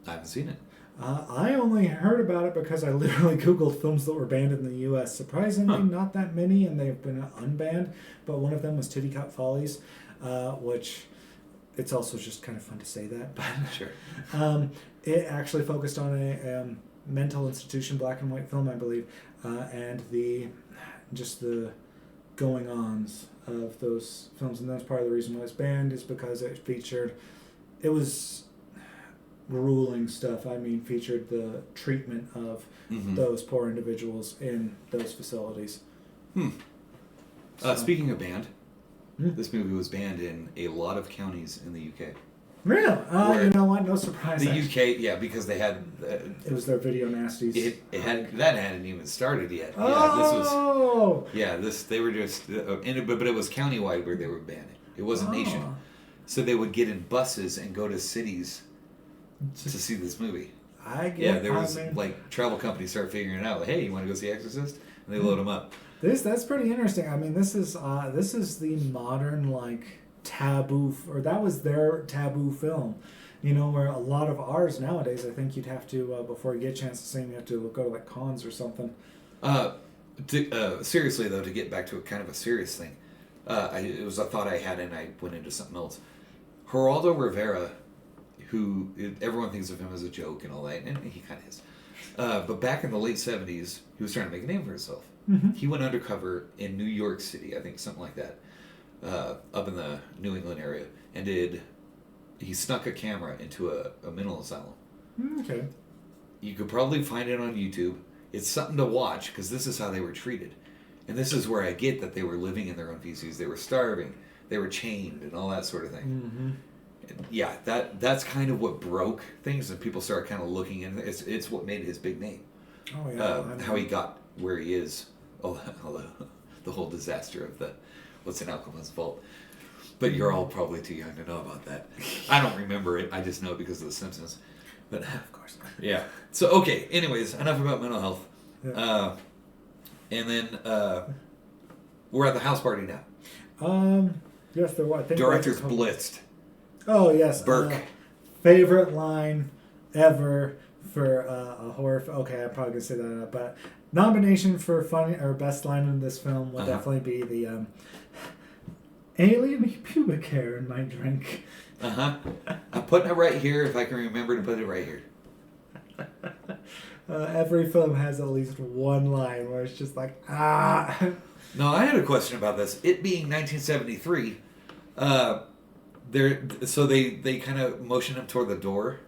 I haven't seen it. I only heard about it because I literally Googled films that were banned in the U.S. Surprisingly, not that many, and they've been unbanned. But one of them was Titty Cut Follies, which it's also just kind of fun to say that. But sure. It actually focused on a mental institution, black and white film, I believe, and the going-ons of those films. And that's part of the reason why it's banned, is because it was grueling stuff. I mean, featured the treatment of those poor individuals in those facilities. So, speaking of banned, this movie was banned in a lot of counties in the UK. Really? You know what? No surprise. The UK, yeah, because they had... it was their video nasties. That hadn't even started yet. Oh! They were just... but it was countywide where they were banning. It wasn't nation. So they would get in buses and go to cities to see this movie. There was travel companies start figuring it out. Like, hey, you want to go see Exorcist? And they load them up. That's pretty interesting. I mean, this is the modern taboo, or that was their taboo film. Where a lot of ours nowadays, I think you'd have to before you get a chance to see them, you have to go to cons or something. Seriously though, to get back to a kind of a serious thing, it was a thought I had and I went into something else. Geraldo Rivera, who everyone thinks of him as a joke and all that, and he kind of is. But back in the late 70s, he was trying to make a name for himself. He went undercover in New York City, I think, something like that, up in the New England area, and he snuck a camera into a mental asylum. Okay. You could probably find it on YouTube. It's something to watch, because this is how they were treated. And this is where I get that they were living in their own feces. They were starving. They were chained and all that sort of thing. Mm-hmm. And yeah, that's kind of what broke things, and people started kind of looking in. It's what made his big name. Oh yeah. How he got where he is. The whole disaster of what's an Alchemist's fault. But you're all probably too young to know about that. I don't remember it. I just know because of The Simpsons. But Of course. yeah. So okay. Anyways, enough about mental health. Yeah. And then we're at the house party now. Yes, there was. Director's blitzed. Oh yes. Burke. Favorite line ever for a horror. Okay, I'm probably gonna say that, but nomination for funny or best line in this film would definitely be the alien pubic hair in my drink. I'm putting it right here if I can remember to put it right here. Every film has at least one line where it's just like, ah. No, I had a question about this. It being 1973, they kind of motion him toward the door,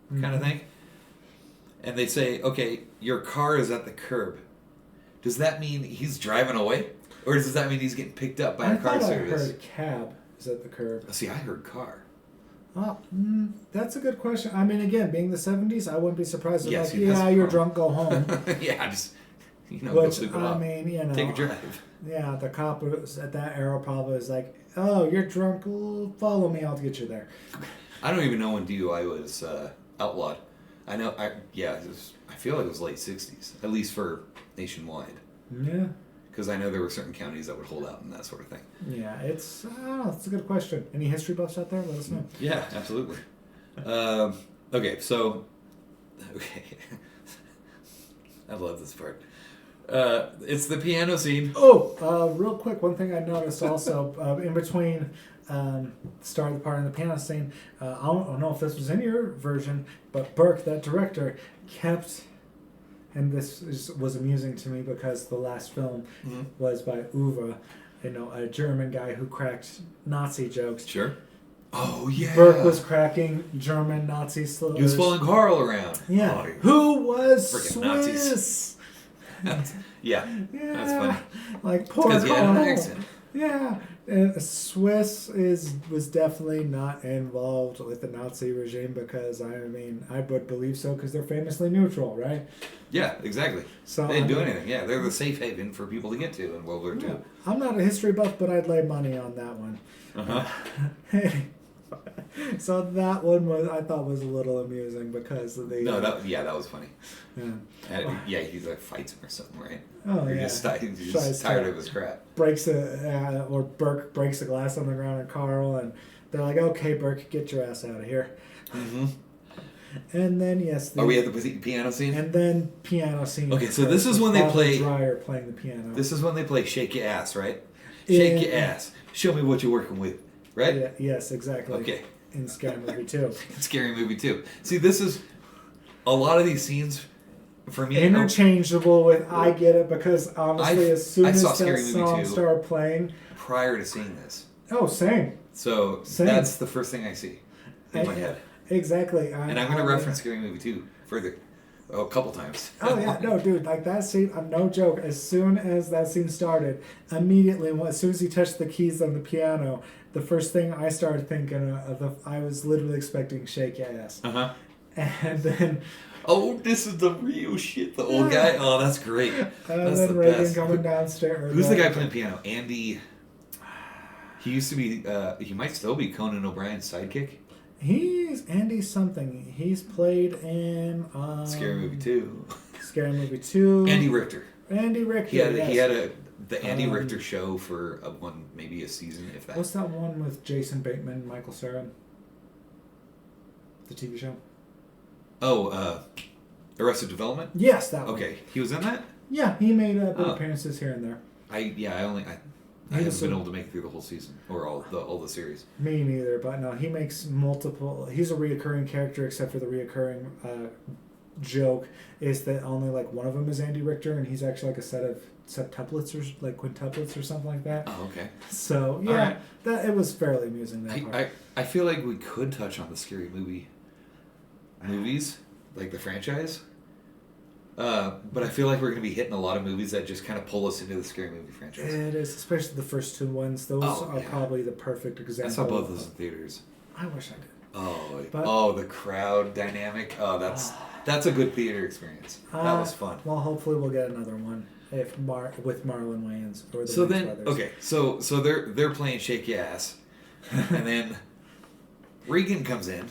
kind of thing, and they say, "Okay, your car is at the curb." Does that mean he's driving away, or does that mean he's getting picked up by a car service? I heard cab is at the curb. See, I heard car. Oh, that's a good question. I mean, again, being the 70s, I wouldn't be surprised if you're drunk, go home. Yeah, just go Which, sleep it I off. mean, Take a drive. Yeah, the cop was, at that era probably was like, oh, you're drunk, well, follow me, I'll get you there. I don't even know when DUI was outlawed. I know, I feel like it was late 60s, at least for nationwide. Yeah. Because I know there were certain counties that would hold out and that sort of thing. Yeah, it's a good question. Any history buffs out there? Let us know. Yeah, absolutely. Okay, so... Okay. I love this part. It's the piano scene. Oh, real quick, one thing I noticed also, in between start of the part and the piano scene, I don't know if this was in your version, but Burke, that director, kept... And this was amusing to me because the last film was by Uwe, a German guy who cracked Nazi jokes. Sure. Oh, yeah. Burke was cracking German Nazi slurs. He was following Carl around. Yeah. Oh, who was freaking Swiss? Nazis. Yeah. That's funny. Like poor Because he had an Carl. accent. Yeah. Swiss was definitely not involved with the Nazi regime because, I mean, I would believe so because they're famously neutral, right? Yeah, exactly. So they didn't do anything. Yeah, they're the safe haven for people to get to in World War II. Yeah. I'm not a history buff, but I'd lay money on that one. So that one I thought was a little amusing because of the... No, that was funny. Yeah. He's like fights him or something, right? Oh, Or yeah. he's just tired of his crap. Or Burke breaks a glass on the ground at Carl, and they're like, okay, Burke, get your ass out of here. Mm-hmm. And then, yes... Are we at the piano scene? And then piano scene. Okay, so this is when they play... Dreyer playing the piano. This is when they play Shake Your Ass, right? Shake your ass. Show me what you're working with, right? Yeah, yes, exactly. Okay. In Scary Movie 2. Scary Movie 2. See, this is... A lot of these scenes, for me... Interchangeable with I Get It, because honestly, as soon as that song started playing... Prior to seeing this. Oh, same. So, that's the first thing I see in my head. Exactly. And I'm going to reference Scary Movie 2 further. A couple times. Oh, yeah. No, dude. Like, that scene, I'm no joke. As soon as that scene started, immediately, as soon as he touched the keys on the piano, the first thing I started thinking I was literally expecting Shake Your Ass. Uh-huh. And then... Oh, this is the real shit. The old guy. Oh, that's great. That's then the Reagan best. coming downstairs. Who's the guy playing piano? Andy... He used to be... he might still be Conan O'Brien's sidekick. He's Andy something. He's played in... Scary Movie 2. Scary Movie 2. Andy Richter. Andy Richter, He had the Andy Richter show for maybe a season, if that. What's that one with Jason Bateman and Michael Cera? The TV show? Oh, Arrested Development? Yes, that one. Okay, he was in that? Yeah, he made appearances here and there. I haven't been able to make it through the whole season or all the series. Me neither, but no, he makes multiple. He's a reoccurring character, except for the reoccurring joke is that only like one of them is Andy Richter, and he's actually like a set of septuplets or like quintuplets or something like that. Oh, okay. So yeah, right. that it was fairly amusing. That part. I feel like we could touch on the Scary Movie movies, like the franchise. But I feel like we're going to be hitting a lot of movies that just kind of pull us into the scary movie franchise. It is, especially the first two ones. Those are probably the perfect example. I saw both of those in theaters. I wish I did. The crowd dynamic. Oh, that's a good theater experience. That was fun. Well, hopefully we'll get another one with Marlon Wayans or the so Wayans then, brothers. okay, so they're playing Shaky Ass, and then Regan comes in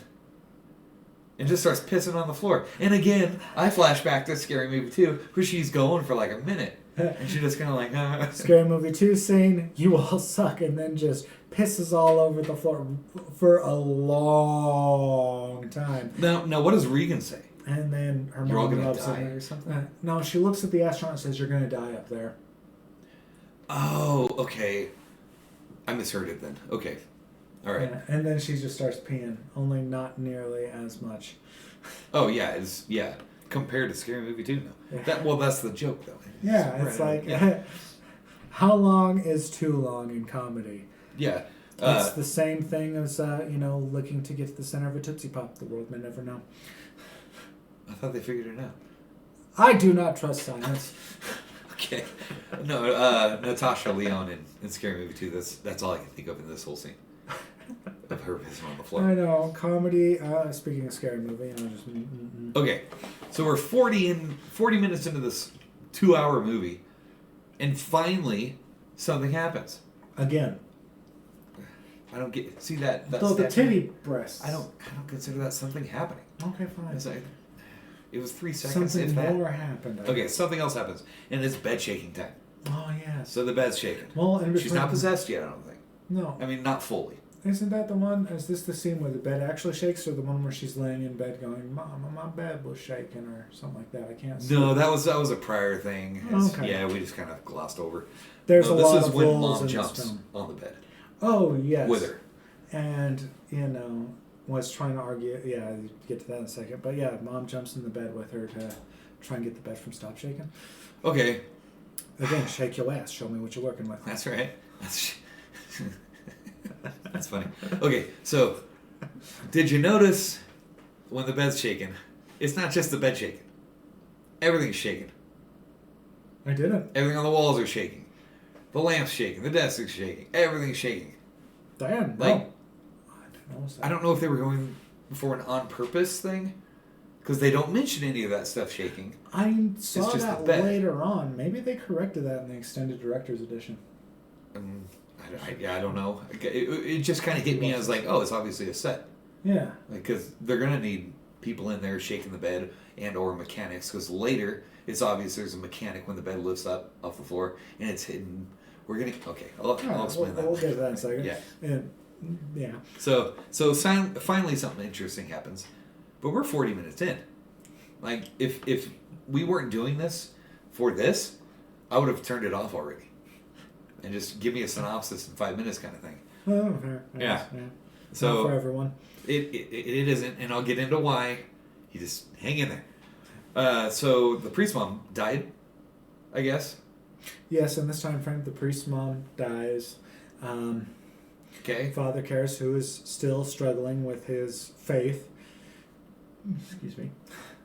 and just starts pissing on the floor. And again, I flash back to Scary Movie 2, where she's going for like a minute. And she just kind of like... Scary Movie 2 scene, you all suck, and then just pisses all over the floor for a long time. Now what does Regan say? And then her You're all mom gonna loves die it. or something? No, she looks at the astronaut and says, "You're going to die up there." Oh, okay. I misheard it then. Okay. All right. Yeah, and then she just starts peeing, only not nearly as much. Oh, yeah. Compared to Scary Movie 2, no. Yeah. That's the joke, though. Yeah, it's how long is too long in comedy? Yeah. It's the same thing as, looking to get to the center of a Tootsie Pop. The world may never know. I thought they figured it out. I do not trust science. Okay. No, Natasha Lyonne in Scary Movie 2, that's all I can think of in this whole scene. Of her pissing on the floor. I know. Comedy, speaking of Scary Movie, just... Okay. So we're 40 minutes into this 2-hour movie, and finally, something happens. Again. I don't get... See that... Though the titty breasts. I don't consider that something happening. Okay, fine. It's like... It was 3 seconds. Something more happened. Okay, something else happens. And it's bed shaking time. Oh, yes. So the bed's shaking. Well, in between... She's not possessed yet, I don't think. No. I mean, not fully. Isn't that the one? Is this the scene where the bed actually shakes, or the one where she's laying in bed going, "Mama, my bed was shaking," or something like that? I can't see. No, that was a prior thing. Okay. Yeah, we just kind of glossed over. There's a lot of This is when roles Mom in jumps this film. on the bed. Oh, yes. With her. And, was trying to argue... Yeah, I'll get to that in a second. But yeah, Mom jumps in the bed with her to try and get the bed from stop shaking. Okay. Again, shake your ass. Show me what you're working with. That's right. That's funny. Okay, so did you notice when the bed's shaking? It's not just the bed shaking. Everything's shaking. I didn't. Everything on the walls are shaking. The lamp's shaking. The desk is shaking. Everything's shaking. Damn, no. Like, I didn't notice that. I don't know if they were going for an on-purpose thing, because they don't mention any of that stuff shaking. I saw just that the bed. later on. Maybe they corrected that in the extended director's edition. I don't know. It just kind of hit me as like, oh, it's obviously a set. Yeah. Because they're going to need people in there shaking the bed and or mechanics, because later it's obvious there's a mechanic when the bed lifts up off the floor and it's hidden. We're going to... Okay, I'll explain that. We'll get to that in a second. Yeah. Yeah. So finally something interesting happens, but we're 40 minutes in. Like, if we weren't doing this for this, I would have turned it off already. And just give me a synopsis in 5 minutes kind of thing. Oh, fair. Yeah. Yeah. So not for everyone. It isn't, and I'll get into why. You just hang in there. So the priest mom died, I guess. Yes, in this time frame, the priest's mom dies. Okay. Father Karras, who is still struggling with his faith. Excuse me.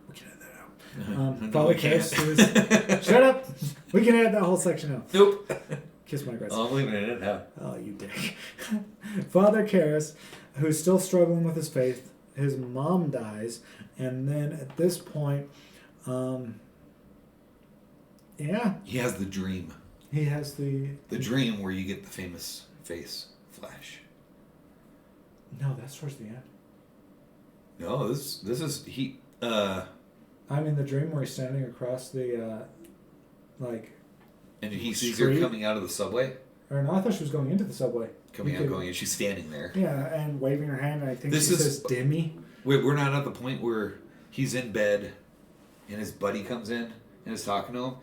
We can edit that out. No, Father we can't. Karras, who is... Shut up! We can add that whole section out. Nope. Kiss my regrets. Oh, I'm leaving it in now. Oh, you dick. Father Karras, who's still struggling with his faith, his mom dies, and then at this point, yeah. He has the dream. He has the dream where you get the famous face flash. No, that's towards the end. No, this is he. I'm in the dream where he's standing across the, And he sees street. her coming out of the subway. Or no, I thought she was going into the subway. Going in. She's standing there. Yeah, and waving her hand. And I think This she is- says "Dimmy." Wait, we're not at the point where he's in bed and his buddy comes in and is talking to him.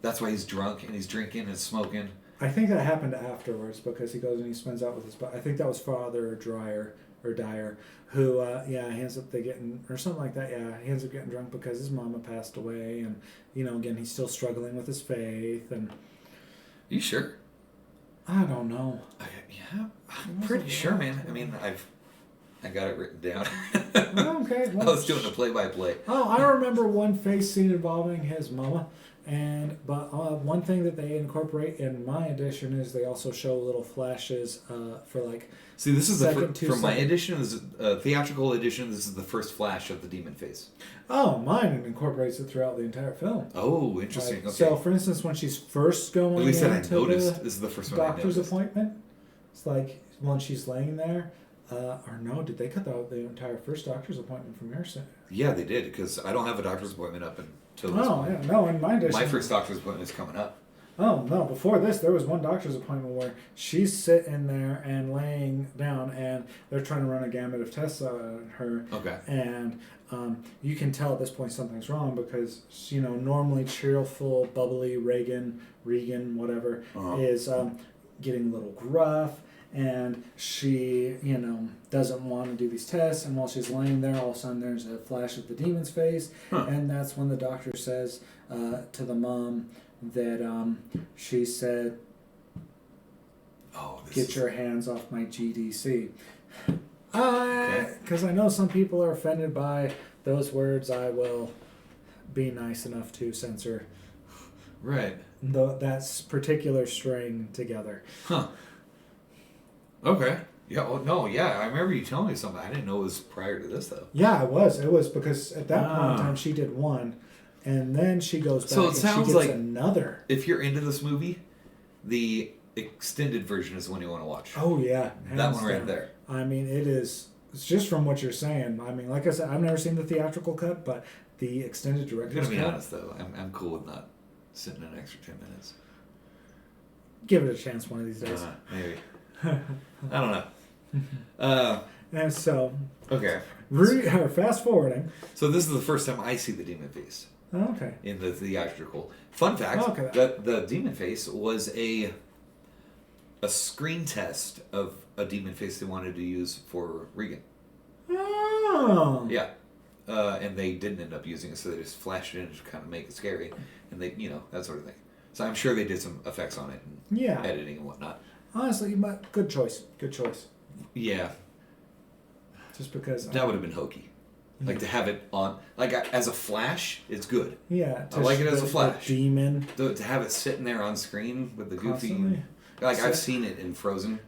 That's why he's drunk and he's drinking and smoking. I think that happened afterwards because he goes and he spends out with his. I think that was Father Dyer, who he ends up getting or something like that. Yeah, he ends up getting drunk because his mama passed away, and again he's still struggling with his faith. And You sure? I don't know. Yeah, I'm pretty sure, man. I mean, I got it written down. Okay. I was doing the play-by-play. Oh, I remember one face scene involving his mama, but one thing that they incorporate in my edition is they also show little flashes for like. See, this is for my second. edition. This is theatrical edition. This is the first flash of the demon face. Oh, mine incorporates it throughout the entire film. Oh, interesting. Like, Okay. So, for instance, when she's first going at least that I into noticed. the This is the first one I doctor's noticed. appointment, it's like when she's laying there. Or no, did they cut out the entire first doctor's appointment from your set? Yeah, they did, because I don't have a doctor's appointment up until this Oh, point. yeah, no, in my edition. My first doctor's appointment is coming up. Oh, no, before this, there was one doctor's appointment where she's sitting there and laying down, and they're trying to run a gamut of tests on her. Okay. And you can tell at this point something's wrong because, normally cheerful, bubbly Regan, whatever, is getting a little gruff. And she, doesn't want to do these tests. And while she's laying there, all of a sudden there's a flash of the demon's face. Huh. And that's when the doctor says to the mom that she said, get your hands off my GDC. Because I know some people are offended by those words. I will be nice enough to censor Right. that particular string together. Huh. Okay. Yeah. Well, no. Yeah. I remember you telling me something. I didn't know it was prior to this though. Yeah, it was. It was because at that point in time she did one, and then she goes back So it and sounds she gets like another. If you're into this movie, the extended version is the one you want to watch. Oh yeah, that one right down. there. I mean, it is. It's just from what you're saying. I mean, like I said, I've never seen the theatrical cut, but the extended I'm director's gonna be cut. honest though. I'm cool with not sitting an extra 10 minutes. Give it a chance one of these days. Maybe. I don't know. And so, Okay. fast forwarding. So this is the first time I see the demon face Okay. in the theatrical. Fun fact: Okay. that the demon face was a screen test of a demon face they wanted to use for Regan. Oh. Yeah. And they didn't end up using it, so they just flashed it in to kind of make it scary, and they, that sort of thing. So I'm sure they did some effects on it and Yeah. editing and whatnot. Honestly, but good choice. Good choice. Yeah, Just because. that would have been hokey. Like to have it on, like as a flash, it's good. Yeah. I like it as a flash. The demon. To have it sitting there on screen with the goofy, Constantly. like I've seen it in Frozen,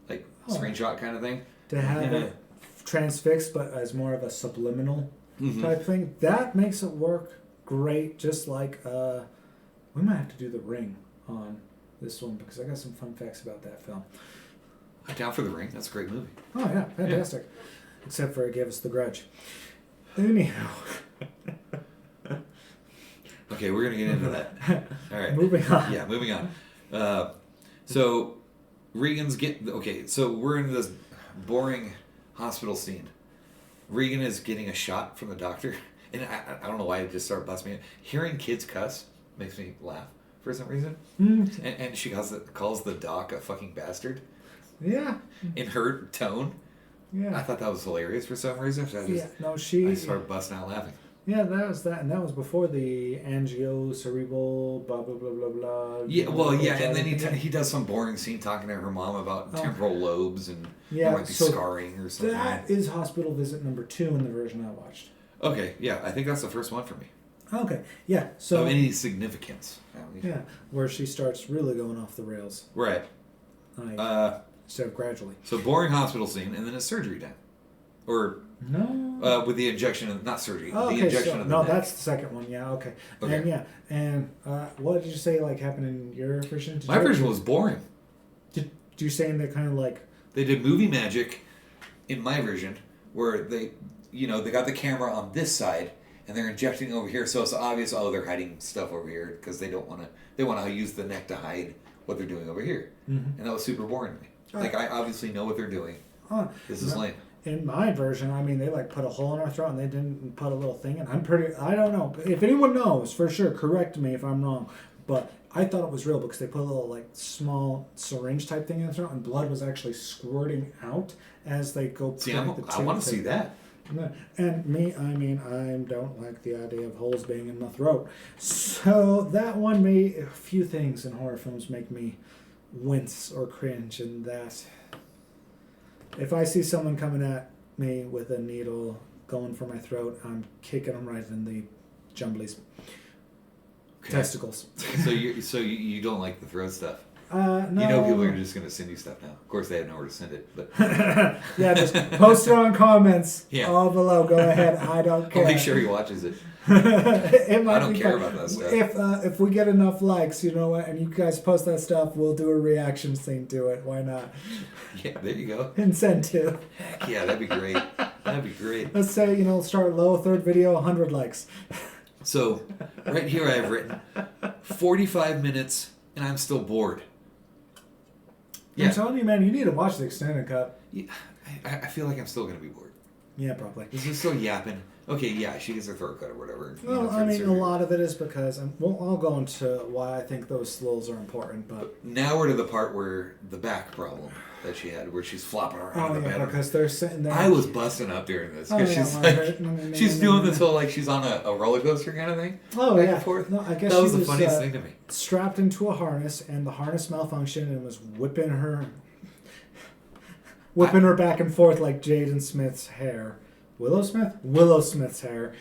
like Oh. screenshot kind of thing. To have Yeah. it transfixed, but as more of a subliminal Mhm. type thing, that makes it work great. Just like we might have to do the Ring on this one because I got some fun facts about that film. I'm down for The Ring. That's a great movie. Oh yeah, fantastic. Except for it gave us The Grudge. Anyhow, Okay, we're gonna get into that. All right. moving on. Yeah, moving on. So Regan's so we're in this boring hospital scene. Regan is getting a shot from the doctor, and I don't know why it just started busting me. Hearing kids cuss makes me laugh for some reason. And she calls the doc a fucking bastard Yeah. in her tone. I Yeah. thought that was hilarious for some reason. So No, I started busting out laughing. Yeah, that was that, and that was before the angio cerebral blah blah blah blah blah. Yeah, well, yeah, and then he does some boring scene talking to her mom about temporal lobes and there might be scarring or something. That is hospital visit number 2 in the version I watched. Okay, yeah, I think that's the first one for me. Okay, yeah. So Of any significance. At least. yeah, where she starts really going off the rails, Right. like instead of gradually. So boring hospital scene, and then a surgery time, or No. with the injection of not surgery, Oh, the okay, injection so, of the no, neck. that's the second one. Yeah, okay. Okay. And yeah, and what did you say like happened in your version? My version was boring. Did you say in the kind of like? They did movie magic in my version, where they got the camera on this side and they're injecting over here, so it's obvious. Oh, they're hiding stuff over here because they don't want to. They want to use the neck to hide what they're doing over here, and that was super boring to me. Like I obviously know what they're doing. This is lame. In my version, I mean, they like put a hole in our throat and they didn't put a little thing in. I don't know. If anyone knows, for sure, correct me if I'm wrong. But I thought it was real because they put a little like small syringe type thing in the throat and blood was actually squirting out as they go. See, I want to see that. And me, I mean, I don't like the idea of holes being in my throat. So that one a few things in horror films make me wince or cringe, and that if I see someone coming at me with a needle going for my throat, I'm kicking them right in the jumblies. Okay. Testicles. So you don't like the throat stuff. No. You know people are just going to send you stuff now. Of course, they have nowhere to send it, but yeah, just post it on comments all below. Go ahead. I don't care. I'll make sure he watches it. It might I don't be care fun. about that stuff. If we get enough likes, you know what, and you guys post that stuff, we'll do a reaction scene to it. Why not? Yeah, there you go. Incentive. Heck yeah, that'd be great. That'd be great. Let's say, start low, third video, 100 likes. So, right here I have written 45 minutes, and I'm still bored. Yeah. I'm telling you, man, you need to watch the extended cut. Yeah, I feel like I'm still going to be bored. Yeah, probably. This is so yapping. Okay, yeah, she gets her throat cut or whatever. Well, I mean, a lot of it is because I'll go into why I think those stills are important, but now we're to the part where the back problem that she had, where she's flopping around the bed. Because they're sitting there. I was busting up during this because she's doing this whole like she's on a roller coaster kind of thing. Oh back yeah. and forth. No, I guess that was the funniest thing to me. Strapped into a harness, and the harness malfunctioned and was whipping her back and forth like Jaden Smith's hair. Willow Smith's hair.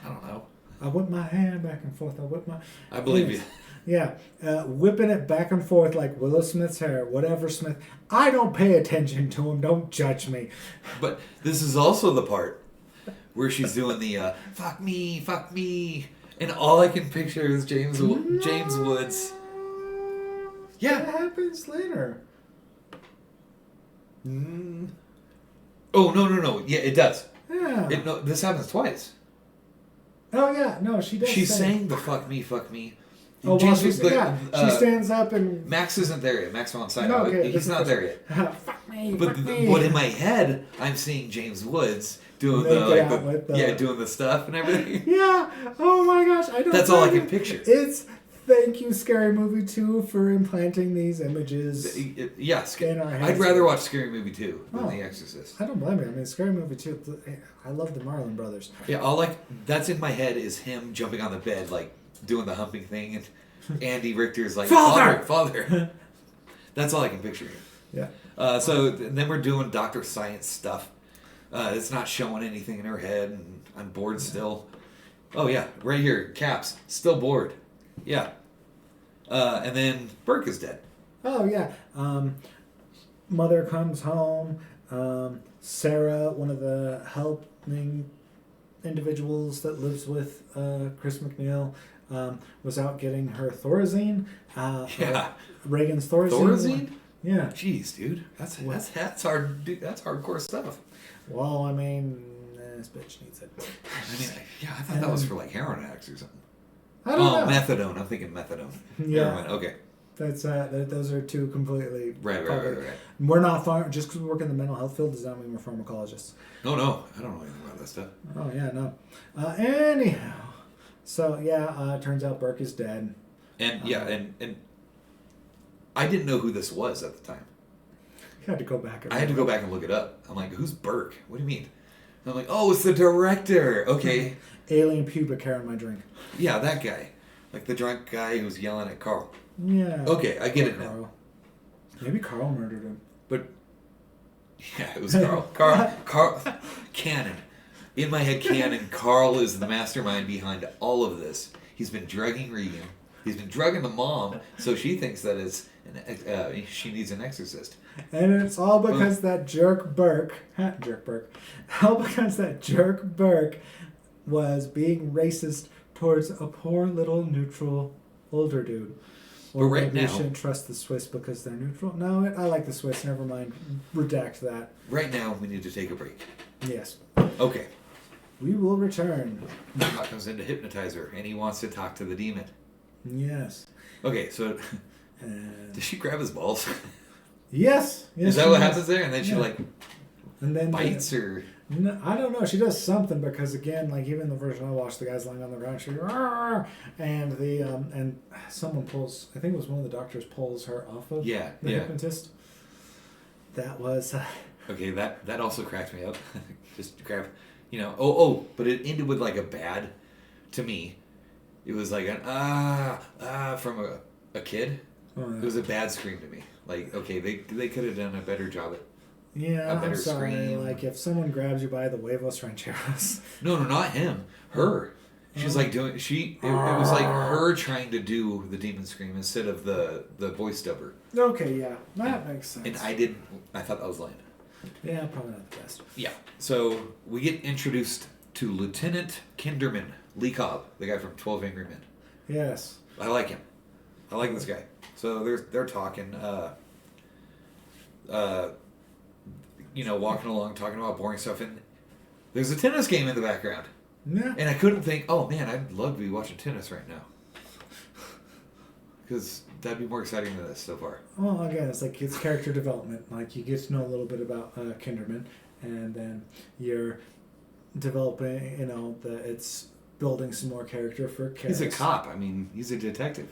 I don't know. I whip my hair back and forth. I believe you. Yeah, whipping it back and forth like Willow Smith's hair. Whatever Smith. I don't pay attention to him. Don't judge me. But this is also the part where she's doing the fuck me, and all I can picture is James Woods. Yeah, that happens later. Oh no! Yeah, it does. Yeah. This happens twice. Oh yeah, no, she does. She's saying the fuck me. Oh, well, she stands up and Max isn't there yet. Max on side. No, okay, he's not there yet. Fuck me. But in my head, I'm seeing James Woods doing doing the stuff and everything. Yeah. Oh my gosh, I don't. That's all I can picture. Thank you, Scary Movie 2, for implanting these images. Yes, in our heads. I'd rather watch Scary Movie 2 than The Exorcist. I don't blame you. I mean, Scary Movie 2. I love the Marlon Brothers. Yeah, that's in my head is him jumping on the bed, like doing the humping thing, and Andy Richter's like father. That's all I can picture. Yeah. So then we're doing Dr. Science stuff. It's not showing anything in her head, and I'm bored still. Oh yeah, right here, Caps, still bored. Yeah. And then Burke is dead. Oh yeah. Mother comes home. Sarah, one of the helping individuals that lives with Chris McNeil, was out getting her Thorazine. Reagan's Thorazine. Thorazine? Yeah. Jeez, dude. That's hard. Dude, that's hardcore stuff. Well, I mean, this bitch needs it. I mean, I thought that was for like heroin addicts or something. I don't know. Methadone. I'm thinking methadone. Yeah. Heroin. Okay. That's those are two completely right. We're not just because we work in the mental health field does not mean we're pharmacologists. No, I don't know anything about that stuff. Oh yeah, no. Anyhow, so it turns out Burke is dead. And and I didn't know who this was at the time. You had to go back. I had to go back and look it up. I'm like, who's Burke? What do you mean? And I'm like, oh, it's the director. Okay. Alien pubic hair in my drink. Yeah, that guy. Like the drunk guy who's yelling at Carl. Yeah. Okay, I get it now. Carl. Maybe Carl murdered him. But, yeah, it was Carl. Carl, canon. In my head, canon, Carl is the mastermind behind all of this. He's been drugging Regan. He's been drugging the mom, so she thinks that she needs an exorcist. And it's all because that jerk Burke, all because that jerk Burke was being racist towards a poor little neutral older dude. Or but right now, you shouldn't trust the Swiss because they're neutral. No, I like the Swiss. Never mind. Redact that. Right now, we need to take a break. Yes. Okay. We will return. Doc comes in to hypnotize her, and he wants to talk to the demon. Yes. Okay, so does she grab his balls? Yes. Is that what happens there? And then she and then bites or... No, I don't know. She does something because again, like even the version I watched, the guy's lying on the ground. She and the and someone pulls. I think it was one of the doctors pulls her off of the hypnotist. That was okay. That also cracked me up. Just grab, but it ended with like a bad. To me, it was like an from a kid. Oh, yeah. It was a bad scream to me. Like okay, they could have done a better job at. Yeah, a better I'm sorry. scream. Like, if someone grabs you by the huevos rancheros. No, not him. Her. She's like doing. It was like her trying to do the demon scream instead of the voice dubber. Okay, yeah, that makes sense. And I thought that was lame. Yeah, probably not the best. Yeah. So we get introduced to Lieutenant Kinderman, Lee Cobb, the guy from 12 Angry Men. Yes. I like him. I like this guy. So they're talking, walking along, talking about boring stuff, and there's a tennis game in the background. Yeah. And I couldn't think, oh man, I'd love to be watching tennis right now. Because that'd be more exciting than this so far. Well, again, it's like it's character development. Like, you get to know a little bit about Kinderman, and then you're developing, it's building some more character for Karis. He's a cop. I mean, he's a detective.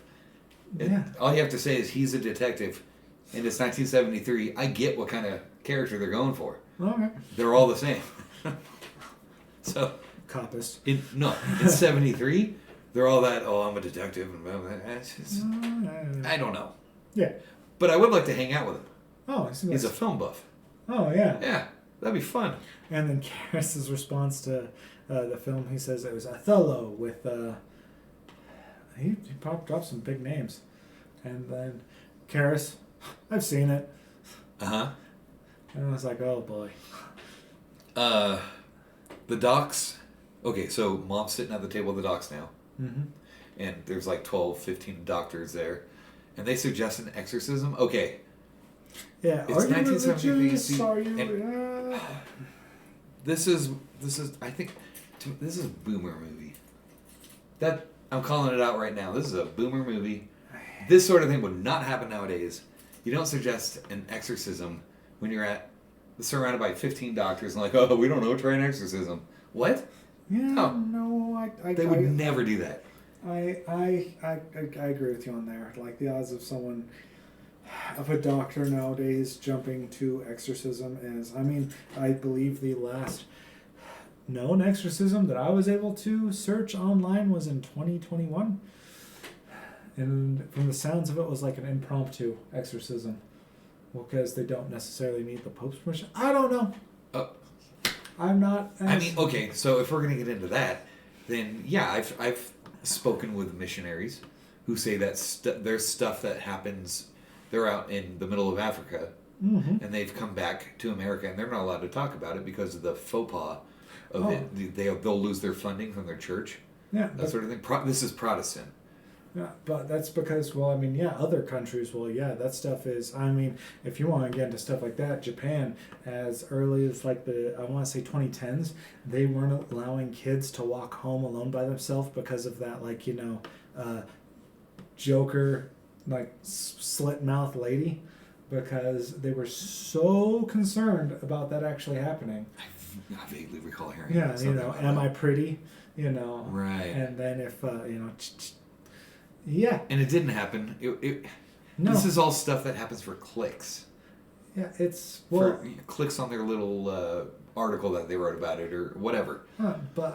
Yeah. All you have to say is he's a detective, and it's 1973. I get what kind of character they're going for. Okay. They're all the same. So... Copist. In 73, they're all that, oh, I'm a detective. I don't know. Yeah. But I would like to hang out with him. Oh, I see. He's a film buff. Oh, yeah. Yeah, that'd be fun. And then Karis's response to the film, he says it was Othello with, he dropped some big names. And then Karis, I've seen it. Uh-huh. And I was like, oh, boy. The docs... Okay, so mom's sitting at the table of the docs now. Mm-hmm. And there's like 12, 15 doctors there. And they suggest an exorcism. Okay. Yeah, It's are you 1973. religious? Are you... This is I think this is a boomer movie. That I'm calling it out right now. This is a boomer movie. This sort of thing would not happen nowadays. You don't suggest an exorcism when you're surrounded by 15 doctors and like, oh, we don't know, try an exorcism. What? Yeah, no, they would never do that. I agree with you on there. Like, the odds of a doctor nowadays jumping to exorcism is, I mean, I believe the last known exorcism that I was able to search online was in 2021. And from the sounds of it, was like an impromptu exorcism. Well, because they don't necessarily need the Pope's permission. I don't know. I'm not... I mean, okay, so if we're going to get into that, then yeah, I've spoken with missionaries who say that there's stuff that happens, they're out in the middle of Africa, mm-hmm. and they've come back to America, and they're not allowed to talk about it because of the faux pas of it. They'll lose their funding from their church, that sort of thing. This is Protestant. Yeah, but that's because, well, I mean, yeah, other countries, well, yeah, that stuff is, I mean, if you want to get into stuff like that, Japan, as early as like I want to say 2010s, they weren't allowing kids to walk home alone by themselves because of that, like, Joker, like, slit mouth lady, because they were so concerned about that actually happening. I vaguely recall hearing Yeah, am I pretty? Right. And then if, yeah. And it didn't happen. No. This is all stuff that happens for clicks. Yeah, it's... Well, for clicks on their little article that they wrote about it or whatever. But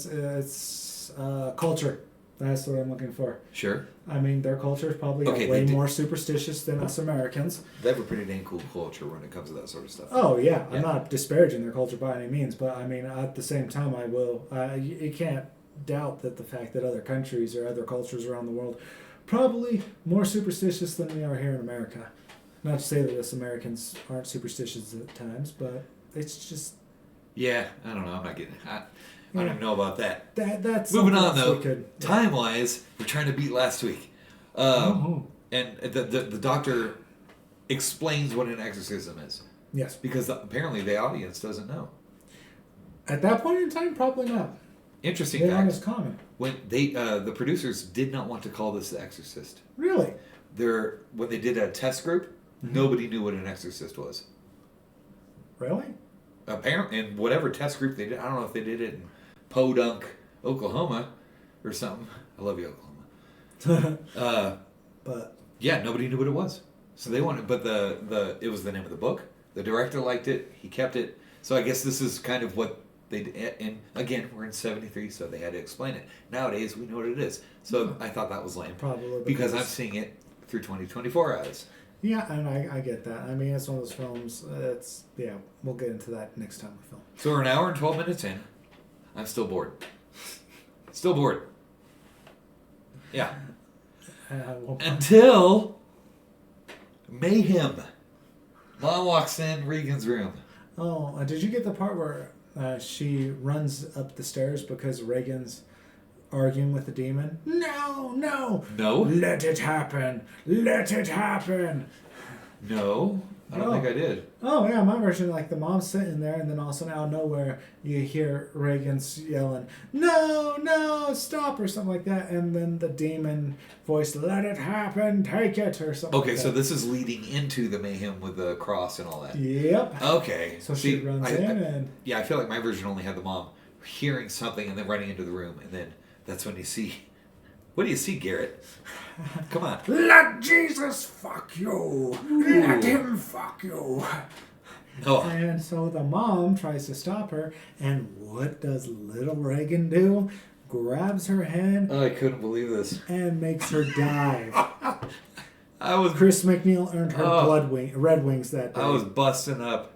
it's culture. That's what I'm looking for. Sure. I mean, their culture is probably way more superstitious than us Americans. They have a pretty dang cool culture when it comes to that sort of stuff. Oh, yeah. I'm not disparaging their culture by any means, but I mean, at the same time, I will... you can't doubt that the fact that other countries or other cultures around the world probably more superstitious than we are here in America. Not to say that us Americans aren't superstitious at times, but it's just... Yeah, I don't know. I'm not getting... I don't even know about that. That's moving on, though. Time-wise, we're trying to beat last week. And the doctor explains what an exorcism is. Yes. Because apparently the audience doesn't know. At that point in time, probably not. Interesting fact. fact. As common. When the producers did not want to call this The Exorcist. Really? When they did a test group, nobody knew what an exorcist was. Really? Apparently, in whatever test group they did, I don't know if they did it in Podunk, Oklahoma, or something. I love you, Oklahoma. But yeah, nobody knew what it was. So they wanted, but it was the name of the book. The director liked it. He kept it. So I guess this is kind of what they did. And again, we're in '73, so they had to explain it. Nowadays, we know what it is. So I thought that was lame. Probably because I'm seeing it through 2024 eyes. Yeah, and I get that. I mean, it's one of those films. We'll get into that next time we film. So we're an hour and 12 minutes in. I'm still bored. Still bored. Yeah. Until mayhem. Mom walks in Regan's room. Oh, did you get the part where she runs up the stairs because Reagan's arguing with the demon? No. No. Let it happen. Let it happen. No. I don't think I did. Oh, yeah, my version, like the mom's sitting there, and then all of a sudden out of nowhere, you hear Reagan's yelling, no, stop, or something like that, and then the demon voice, let it happen, take it, or something Okay, like so that. this is leading into the mayhem with the cross and all that. Yep. Okay. So she runs in and... Yeah, I feel like my version only had the mom hearing something and then running into the room, and then that's when you see... What do you see, Garrett? Come on. Let Jesus fuck you. Ooh. Let him fuck you. Oh. And so the mom tries to stop her, and what does little Reagan do? Grabs her hand I couldn't believe this. and makes her dive. I was Chris McNeil earned her Red Wings that day. I was busting up.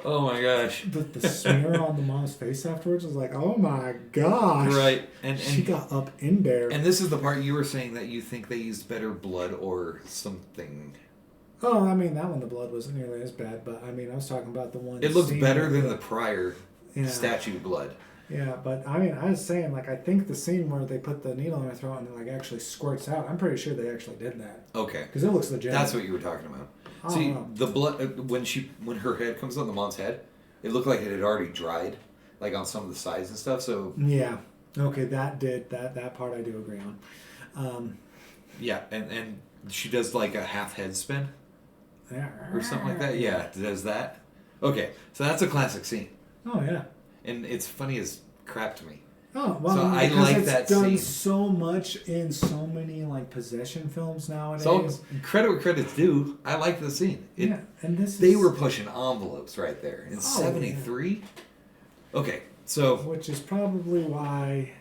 Oh my gosh. The smear on the mom's face afterwards was like, oh my gosh. Right. And she got up in there. And this is the part you were saying that you think they used better blood or something. Oh, I mean, that one, the blood wasn't nearly as bad, but I mean, I was talking about the one. It looks better than the prior Yeah. statue blood. Yeah, but I mean, I was saying, like, I think the scene where they put the needle in her throat and it, like, actually squirts out, I'm pretty sure they actually did that. Okay. Because it looks legit. That's what you were talking about. I See, don't know. the blood, when her head comes on the mom's head, it looked like it had already dried, like on some of the sides and stuff, so... Yeah. Okay, that part I do agree on. Yeah, and she does, like, a half head spin? Or something like that? Yeah, does that? Okay, so that's a classic scene. Oh, yeah. And it's funny as crap to me. Oh, well, So I because like it's that done scene. so much in so many, like, possession films nowadays. So credit where credit's due. I like the scene. Yeah, and They were pushing envelopes right there in '73. Yeah. Okay, so which is probably why,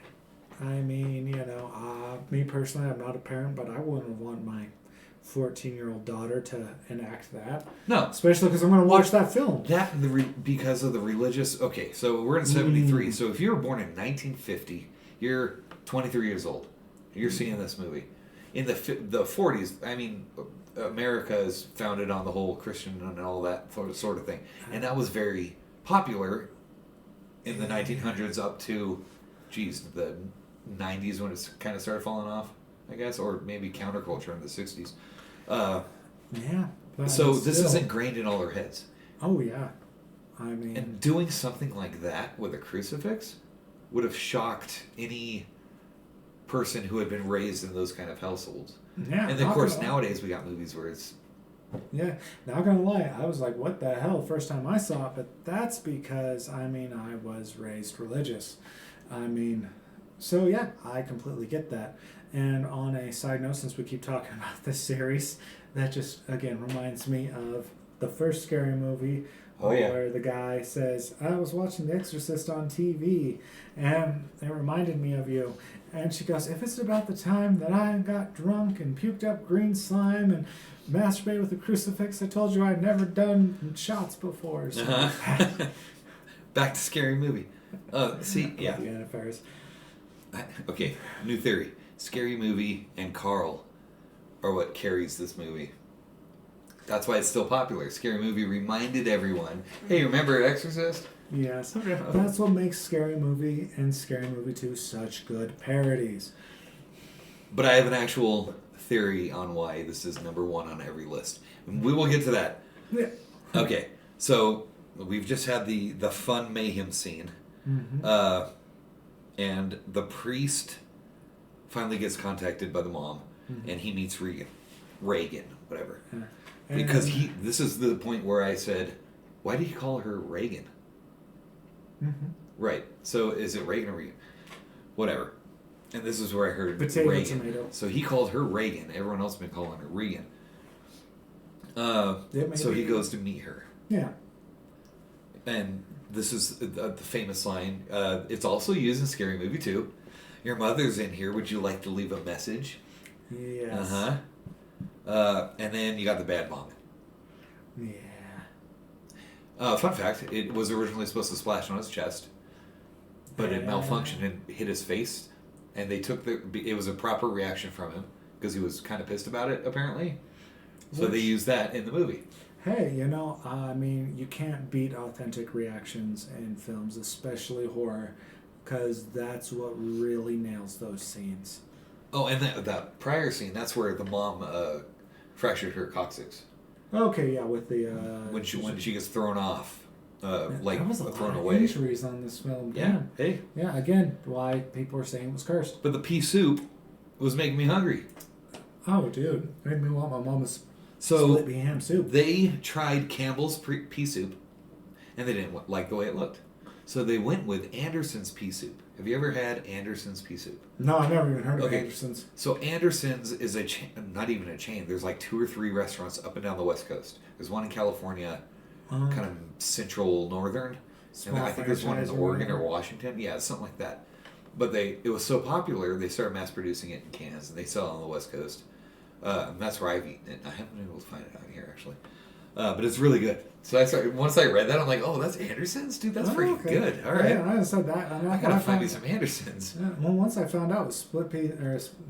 I mean, you know, me personally, I'm not a parent, but I wouldn't want my 14-year-old daughter to enact that. no, Especially because I'm going to watch that film. that because of the religious. Okay, so we're in '73. So if you were born in 1950, you're 23 years old. You're seeing this movie. In the 40s, I mean, America is founded on the whole Christian and all that sort of thing, and that was very popular in the 1900s up to, the 90s when it kind of started falling off, I guess, or maybe counterculture in the 60s. Yeah. So this is ingrained in all their heads. Oh, yeah. I mean... And doing something like that with a crucifix would have shocked any person who had been raised in those kind of households. Yeah. And of course, nowadays we got movies where it's... Yeah, not gonna lie, I was like, what the hell, first time I saw it, but that's because, I mean, I was raised religious. I mean, so yeah, I completely get that. And on a side note, since we keep talking about this series, that just, again, reminds me of the first Scary Movie, where the guy says, I was watching The Exorcist on TV, and it reminded me of you. And she goes, if it's about the time that I got drunk and puked up green slime and masturbated with a crucifix, I told you I'd never done shots before. So Back to Scary Movie. See, yeah. Okay, new theory. Scary Movie and Carl are what carries this movie. That's why it's still popular. Scary Movie reminded everyone, hey, remember Exorcist? Yes. That's what makes Scary Movie and Scary Movie 2 such good parodies. But I have an actual theory on why this is number one on every list. We will get to that. Yeah. Okay, so we've just had the fun mayhem scene. Mm-hmm. And the priest finally gets contacted by the mom, and he meets Reagan, whatever. Yeah. Because this is the point where I said, why did he call her Reagan? Mm-hmm. Right. So is it Reagan or Reagan? Whatever. And this is where I heard Potato, Reagan. tomato. So he called her Reagan. Everyone else has been calling her Regan. So he goes to meet her. Yeah. And this is the famous line. It's also used in Scary Movie 2. Your mother's in here. Would you like to leave a message? Yes. And then you got the bad mom. Yeah. Fun fact, it was originally supposed to splash on his chest, but it malfunctioned and hit his face, and they took it was a proper reaction from him, because he was kind of pissed about it, apparently. So they used that in the movie. Hey, I mean, you can't beat authentic reactions in films, especially horror, because that's what really nails those scenes. Oh, and that prior scene, that's where the mom fractured her coccyx. Okay, yeah, with the... when she gets thrown off, like there was a thrown lot of away. injuries on this film. Yeah, Damn. hey. Yeah, again, why people are saying it was cursed. But the pea soup was making me hungry. Oh, dude. It made me want my mama's So split pea ham soup. they tried Campbell's pea soup, and they didn't like the way it looked. So they went with Anderson's pea soup. Have you ever had Anderson's pea soup? No, I've never even heard of Anderson's. So Anderson's is a chain, not even a chain. There's like 2 or 3 restaurants up and down the West Coast. There's one in California, kind of central northern, and then I think there's one in Oregon or Washington. Yeah, something like that. But it was so popular, they started mass producing it in cans, and they sell it on the West Coast. And that's where I've eaten it. I haven't been able to find it out here, actually. But it's really good. So once I read that, I'm like, oh, that's Anderson's? Dude, that's freaking good. All right. Yeah, I said that. I gotta find me some Anderson's. Yeah, well, once I found out it was split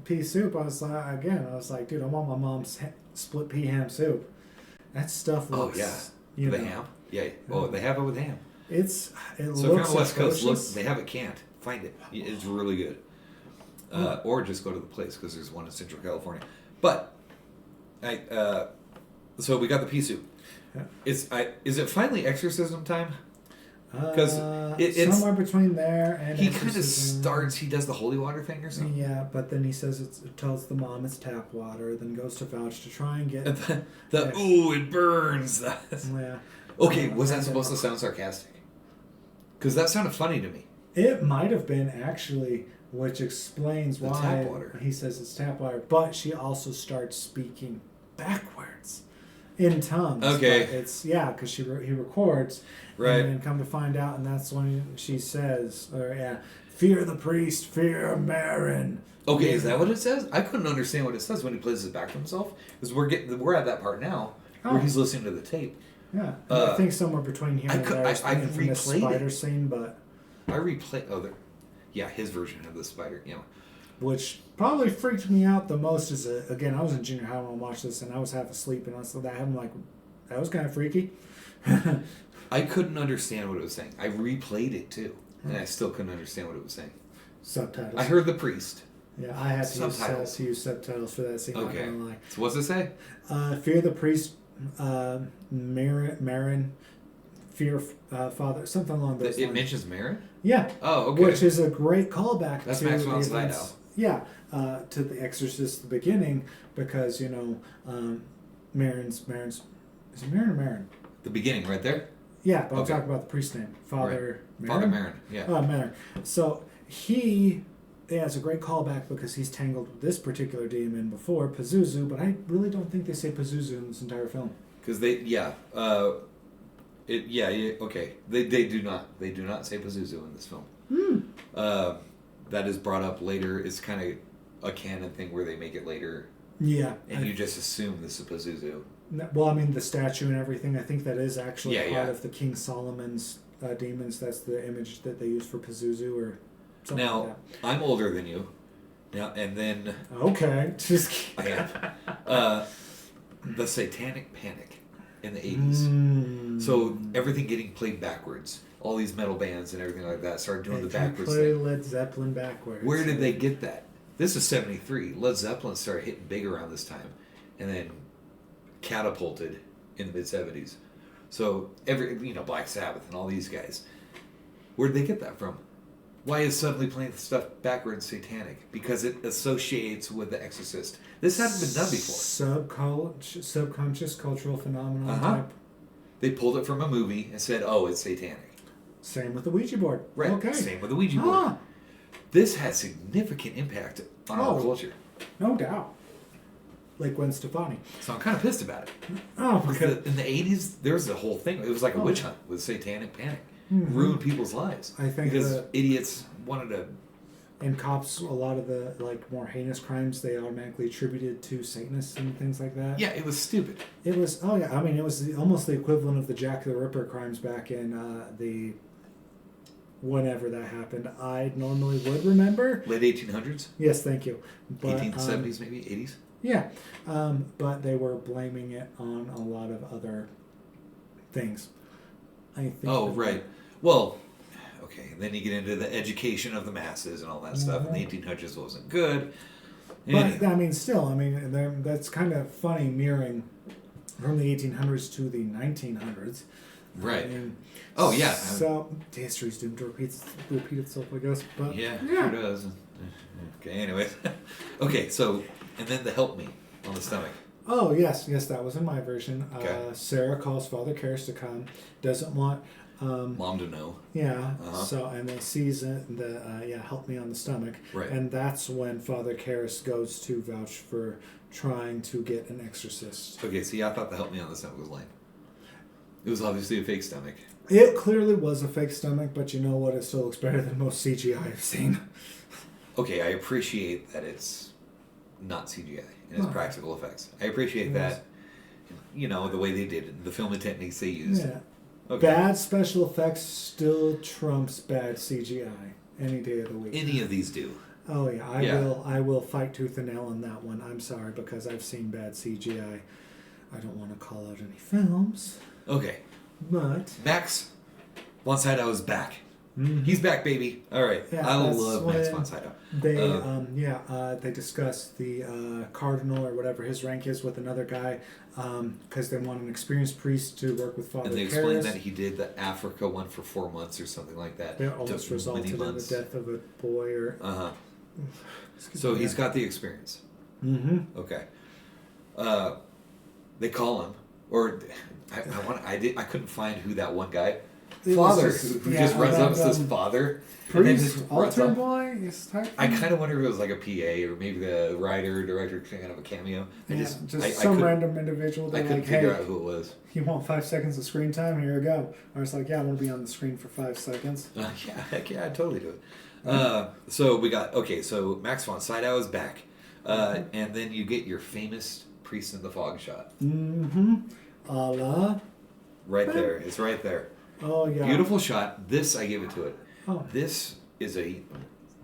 pea soup, I was like, dude, I want my mom's split pea ham soup. That stuff looks... Oh, yeah. The ham? Yeah. Oh, they have it with ham. It So looks if you're on the West Coast, atrocious. they have it canned. Find it. It's really good. Or just go to the place, because there's one in Central California. But, so we got the pea soup. Yeah. Is it finally exorcism time? Because it's somewhere between there and he kind of starts. He does the holy water thing or something. Yeah, but then he says it tells the mom it's tap water. Then goes to vouch to try and get ooh, it burns. Yeah. Okay, was that supposed to sound sarcastic? Because that sounded funny to me. It might have been actually, which explains The why tap water. he says it's tap water. But she also starts speaking backwards in tongues. Okay. But it's because he records. Right. And then come to find out, and that's when she says, fear the priest, fear Marin. Okay, is that what it says? I couldn't understand what it says when he plays it back to himself, because we're at that part now where he's listening to the tape. Yeah, I think somewhere between here and there is I the infamous replayed spider it. scene, but I replay. His version of the spider. Yeah. which probably freaked me out the most is again I was in junior high when I watched this, and I was half asleep, and I saw that happened. Like, that was kind of freaky. I couldn't understand what it was saying. I replayed it too, and I still couldn't understand what it was saying. Subtitles. I heard the priest. Yeah, I had to use subtitles for that scene. Okay. Not gonna lie. So what's it say? Fear the priest, Marin, fear Father, something along those lines. It mentions Marin? Yeah. Oh, okay. Which is a great callback That's to Maxwell's the events. Yeah, to the Exorcist, the beginning, because Marin's is it Marin or Marin? The beginning, right there. Yeah, but I'm Okay. talking about the priest name, Father Marin. Father Marin. Yeah. Oh, Marin. So it's a great callback because he's tangled with this particular demon before, Pazuzu, but I really don't think they say Pazuzu in this entire film. Because okay. They do not say Pazuzu in this film. That is brought up later. It's kind of a canon thing where they make it later. Yeah. And you just assume this is Pazuzu. Well, I mean, the statue and everything, I think that is actually part Yeah. of the King Solomon's demons. That's the image that they use for Pazuzu or something Now, like I'm older than you. Now, and then... that. Okay. Just I am. The Satanic Panic in the 80s. So everything getting played backwards. All these metal bands and everything like that started doing the backwards play thing. Led Zeppelin backwards. Where did they get that? This is 73. Led Zeppelin started hitting big around this time. And then catapulted in the mid-70s. So Black Sabbath and all these guys. Where did they get that from? Why is suddenly playing stuff backwards satanic? Because it associates with the Exorcist. This hadn't been done before. Subconscious cultural phenomenon type. They pulled it from a movie and said, "Oh, it's satanic." Same with the Ouija board. Right. Okay. Same with the Ouija board. This has significant impact on our culture. No doubt. Like Gwen Stefani. So I'm kind of pissed about it. Oh, because in the 80s, there was a whole thing. It was like a witch hunt with Satanic Panic. Ruined people's lives. I think because idiots wanted to and cops, a lot of the like more heinous crimes they automatically attributed to Satanists and things like that. Yeah, it was stupid. It was it was almost the equivalent of the Jack the Ripper crimes back in the whenever that happened. I normally would remember Late 1800s? Yes, thank you. But, 1870s, maybe 80s. Yeah, but they were blaming it on a lot of other things. I think. Oh, right. Well, okay. Then you get into the education of the masses and all that stuff. And the 1800s wasn't good. But I mean, still, that's kind of funny mirroring from the 1800s to the 1900s. Right. I mean, oh yeah. So history's doomed to repeat itself, I guess. But yeah, sure does. Okay. Anyways. Okay. So, and then the help me on the stomach. Oh yes, that was in my version. Okay. Sarah calls Father Karras to come. Doesn't want Mom to know. Yeah. Uh-huh. So and then sees it. Help me on the stomach. Right. And that's when Father Karras goes to vouch for trying to get an exorcist. Okay. See, I thought the help me on the stomach was lame. It was obviously a fake stomach. It clearly was a fake stomach, but you know what? It still looks better than most CGI I've seen. Okay, I appreciate that it's not CGI and it's practical effects. I appreciate that. You know, the way they did it, the filming techniques they used. Yeah. Okay. Bad special effects still trumps bad CGI any day of the week. Any of these do. Oh yeah, I will fight tooth and nail on that one. I'm sorry because I've seen bad CGI. I don't want to call out any films. Okay. But Max von Sydow is back. Mm-hmm. He's back, baby. All right. Yeah, I love Max von Sydow. They discussed the cardinal or whatever his rank is with another guy because they want an experienced priest to work with Father And they Karras. explained that he did the Africa one for 4 months or something like that. That almost resulted in the death of a boy or... Uh-huh. So he's got the experience. Mm-hmm. Okay. They call him, or I couldn't find who that one guy... Father, who just runs up and says father. Priest, altar boy? I kind of wonder if it was like a PA or maybe the writer, director, kind of a cameo. Some random individual. I couldn't figure out who it was. You want 5 seconds of screen time? Here you go. I was like, yeah, I want to be on the screen for 5 seconds. Yeah, heck yeah, I'd totally do it. So we got, so Max von Sydow is back. And then you get your famous Priest in the Fog shot. Mm-hmm. Allah. Right there. It's right there. Oh, yeah. Beautiful shot. This, I give it to it. Oh. This is a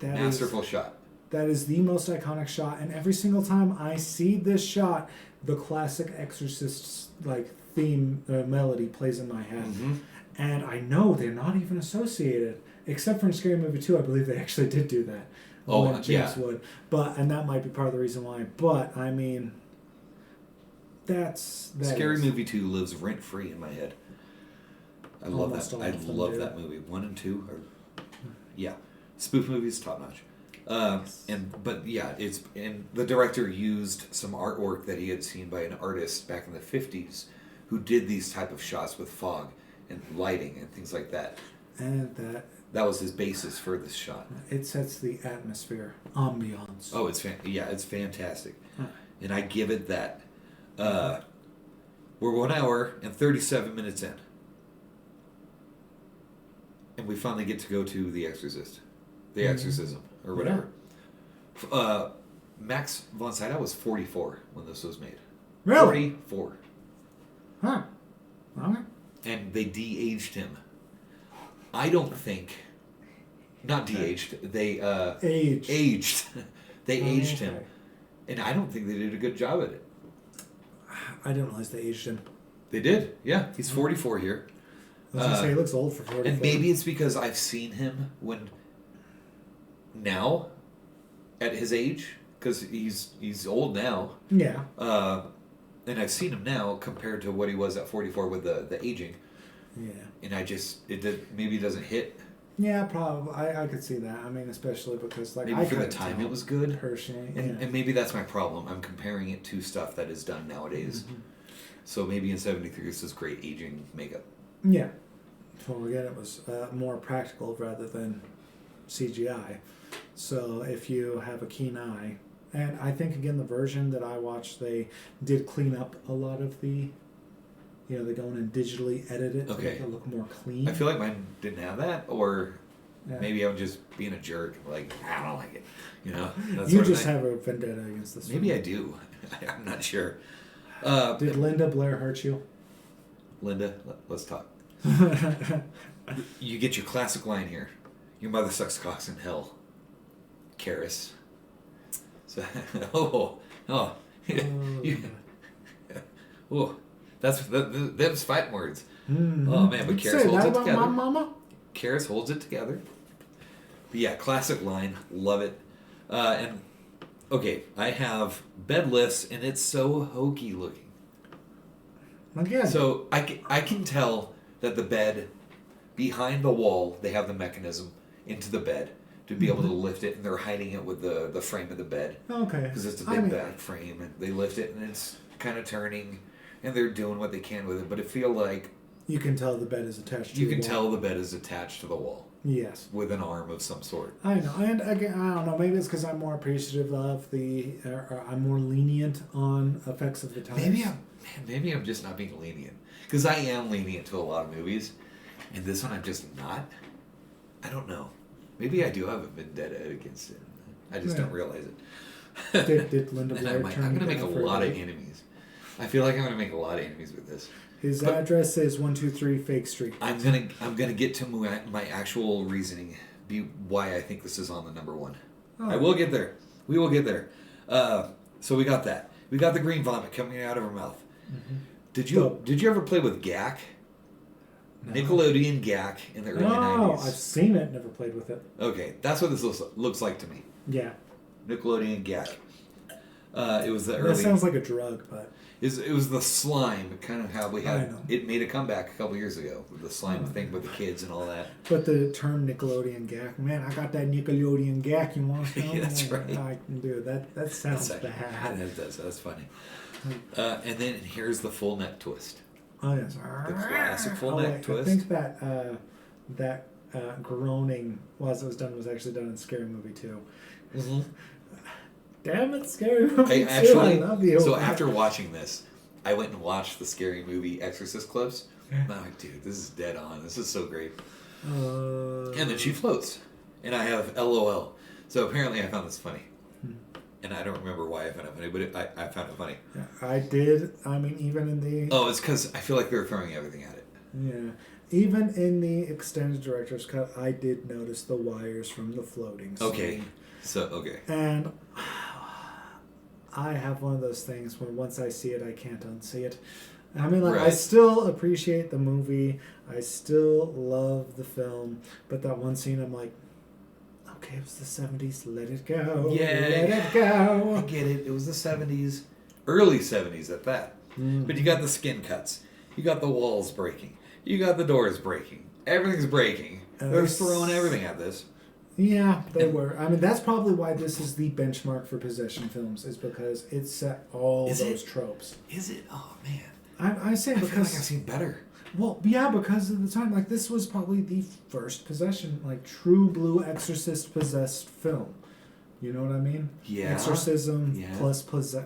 masterful shot. That is the most iconic shot. And every single time I see this shot, the classic Exorcist theme melody plays in my head. Mm-hmm. And I know they're not even associated. Except for in Scary Movie 2, I believe they actually did do that. Oh, James Wood. And that might be part of the reason why. But, I mean, Scary Movie 2 lives rent-free in my head. I love that. I love that movie. 1 and 2 are, spoof movies top notch. The director used some artwork that he had seen by an artist back in the 50s, who did these type of shots with fog and lighting and things like that. And that was his basis for this shot. It sets the atmosphere, ambiance. Oh, it's fantastic, and I give it that. We're 1 hour and 37 minutes in. And we finally get to go to the Exorcist. The Exorcism, or whatever. Yeah. Max von Sydow was 44 when this was made. Really? 44. Huh. Okay. And they de-aged him. I don't think... Not de-aged. They aged. They aged him. And I don't think they did a good job at it. I didn't realize they aged him. They did, yeah. He's 44 here. I was going to say, he looks old for 44. And maybe it's because I've seen him now, at his age, because he's old now. Yeah. And I've seen him now compared to what he was at 44 with the aging. Yeah. And maybe it doesn't hit. Yeah, probably. I could see that. I mean, especially because maybe for the time it was good. Personally, and maybe that's my problem. I'm comparing it to stuff that is done nowadays. Mm-hmm. So maybe in '73 this is great aging makeup. Yeah. Well, again, it was more practical rather than CGI. So if you have a keen eye, and I think again the version that I watched, they did clean up a lot of the. They go in and digitally edit it to make it look more clean. I feel like mine didn't have that, or Yeah. Maybe I'm just being a jerk. Like, I don't like it. You know? That You sort of just thing. have a vendetta against this. Maybe I do. I'm not sure. Did Linda Blair hurt you? Linda, let's talk. You get your classic line here. Your mother sucks cocks in hell. Karis. So, that's fighting words. Mm-hmm. Oh man, but Karis holds it together. My mama? Karis holds it together. But yeah, classic line. Love it. And okay, I have bed lifts, and it's so hokey looking. Again. So I can tell that the bed, behind the wall, they have the mechanism into the bed to be able to lift it, and they're hiding it with the frame of the bed. Okay. Because it's a big back frame, and they lift it, and it's kind of turning, and they're doing what they can with it. But it feel like you can tell the bed is attached to you the can wall. tell the bed is attached to the wall. Yes. With an arm of some sort. I know, and again, I don't know. Maybe it's because I'm more appreciative of or I'm more lenient on effects of the times. Maybe I'm just not being lenient, because I am lenient to a lot of movies, and this one I'm just not. I don't know. Maybe I do have a vendetta against it. I just don't realize it. Did Linda Blair turn I'm gonna down make a for lot of everybody? enemies. I feel like I'm gonna make a lot of enemies with this. His address is 123 Fake Street. I'm gonna get to my actual reasoning, why I think this is on the number one. Oh. I will get there. We will get there. So we got that. We got the green vomit coming out of her mouth. Mm-hmm. Did you ever play with GAC? No. Nickelodeon GAC in the early 90s. I've seen it, never played with it. Okay, that's what this looks like to me. Yeah. Nickelodeon GAC. It was the early. That sounds like a drug, but. It was the slime, kind of how we had. It made a comeback a couple years ago with the slime thing with the kids and all that. But the term Nickelodeon GAC, man, I got that Nickelodeon GAC. You want to know? Yeah, that's right. I can do it. That sounds bad. That does. That's funny. And then here's the full neck twist. Oh yes. The classic full neck twist. I think that groaning was actually done in Scary Movie 2. Mm-hmm. Damn it, Scary Movie 2. I love you. So after watching this, I went and watched the Scary Movie Exorcist clips. And I'm like, dude, this is dead on. This is so great. And then she floats. And I have LOL. So apparently I found this funny. And I don't remember why I found it funny, but I found it funny. Yeah, I did. I mean, even in the... Oh, it's because I feel like they're throwing everything at it. Yeah. Even in the extended director's cut, I did notice the wires from the floating scene. Okay. Okay. And I have one of those things where once I see it, I can't unsee it. I mean, I still appreciate the movie. I still love the film. But that one scene, I'm like, okay, it was the 70s. Let it go. Yeah. Let it go. I get it. It was the 70s. Early 70s at that. Mm. But you got the skin cuts. You got the walls breaking. You got the doors breaking. Everything's breaking. They're throwing everything at this. Yeah, they were. I mean, that's probably why this is the benchmark for possession films, is because it set all those tropes. Is it? Oh, man. I say because... I feel like I've seen better. Well, yeah, because of the time. Like, this was probably the first possession, like, true blue exorcist possessed film. You know what I mean? Yeah. Exorcism plus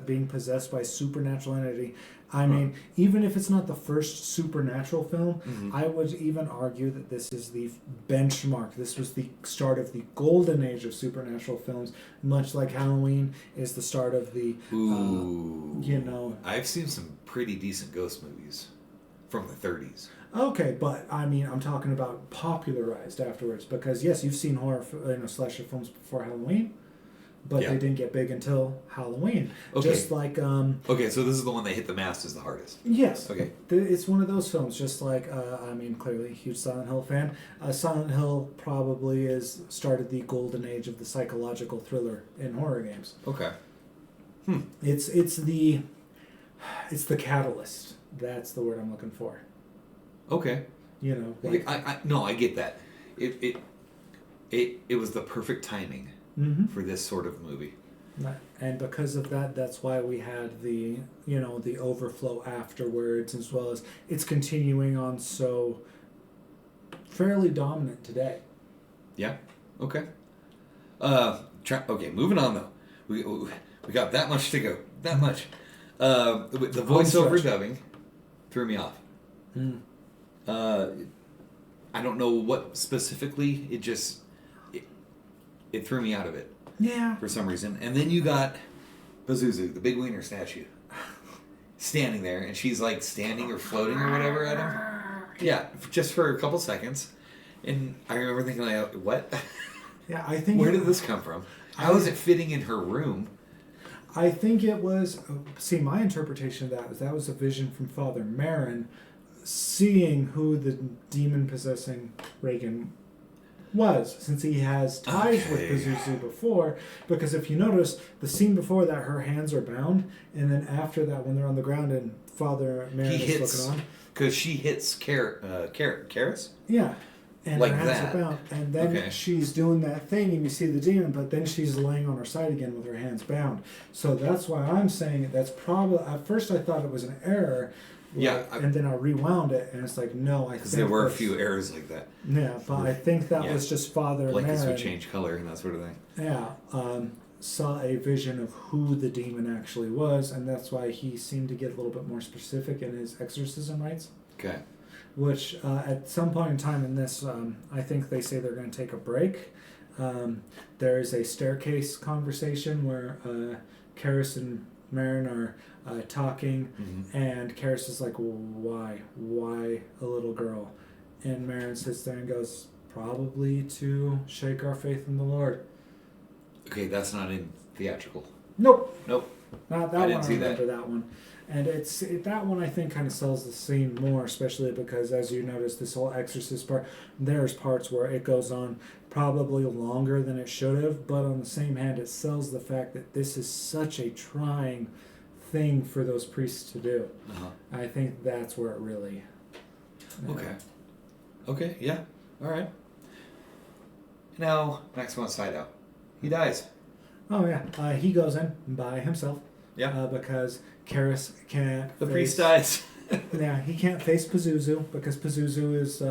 being possessed by supernatural entity. I mean, even if it's not the first supernatural film, I would even argue that this is the benchmark. This was the start of the golden age of supernatural films, much like Halloween is the start of the, I've seen some pretty decent ghost movies from the 30s. Okay, but I mean, I'm talking about popularized afterwards, because yes, you've seen slasher films before Halloween, but they didn't get big until Halloween. Okay. Just like okay, so this is the one that hit the masses the hardest. Yes. Okay. It's one of those films. Just like I mean, clearly, huge Silent Hill fan. Silent Hill probably started the golden age of the psychological thriller in horror games. Okay. It's the catalyst. That's the word I'm looking for. Okay. Like, I get that. It was the perfect timing for this sort of movie. And because of that, that's why we had the the overflow afterwards, as well as it's continuing on so fairly dominant today. Yeah. Okay. Okay. Moving on though. We got that much to go. That much. The voiceover dubbing threw me off. I don't know what specifically. It just it threw me out of it Yeah. for some reason. And then you got Pazuzu, the big wiener statue, standing there, and she's like standing or floating or whatever at him. Yeah, just for a couple seconds. And I remember thinking, like, what? Yeah, I think. Where did this come from? How is it fitting in her room? I think it was. See, my interpretation of that was a vision from Father Marin, seeing who the demon possessing Reagan was, since he has ties with Pazuzu before. Because if you notice, the scene before that, her hands are bound, and then after that, when they're on the ground and Father Marin is looking on, because she hits Karis. Yeah. And like her hands that. are bound. And then she's doing that thing, and you see the demon, but then she's laying on her side again with her hands bound. So that's why I'm saying that's probably. At first, I thought it was an error. And then I rewound it, and it's like, no, I think. Because there were a few errors like that. Yeah, but I think that was just Father Blankets Marin. would change color and that sort of thing. Yeah. Saw a vision of who the demon actually was, and that's why he seemed to get a little bit more specific in his exorcism rites. Okay. Which at some point in time in this, I think they say they're going to take a break. There is a staircase conversation where Karis and Marin are talking, and Karis is like, well, why a little girl? And Marin sits there and goes, probably to shake our faith in the Lord. Okay, that's not in theatrical. Nope. I Not that one. didn't see remember that one. And that one I think kind of sells the scene more, especially because, as you notice, this whole Exorcist part, there's parts where it goes on probably longer than it should have, but on the same hand, it sells the fact that this is such a trying thing for those priests to do. I think that's where it really... Okay, yeah, all right. Now, Max wants side out. He dies. Oh, yeah. He goes in by himself. Yeah. Because Karis can't... The priest dies. Yeah, he can't face Pazuzu because Pazuzu is,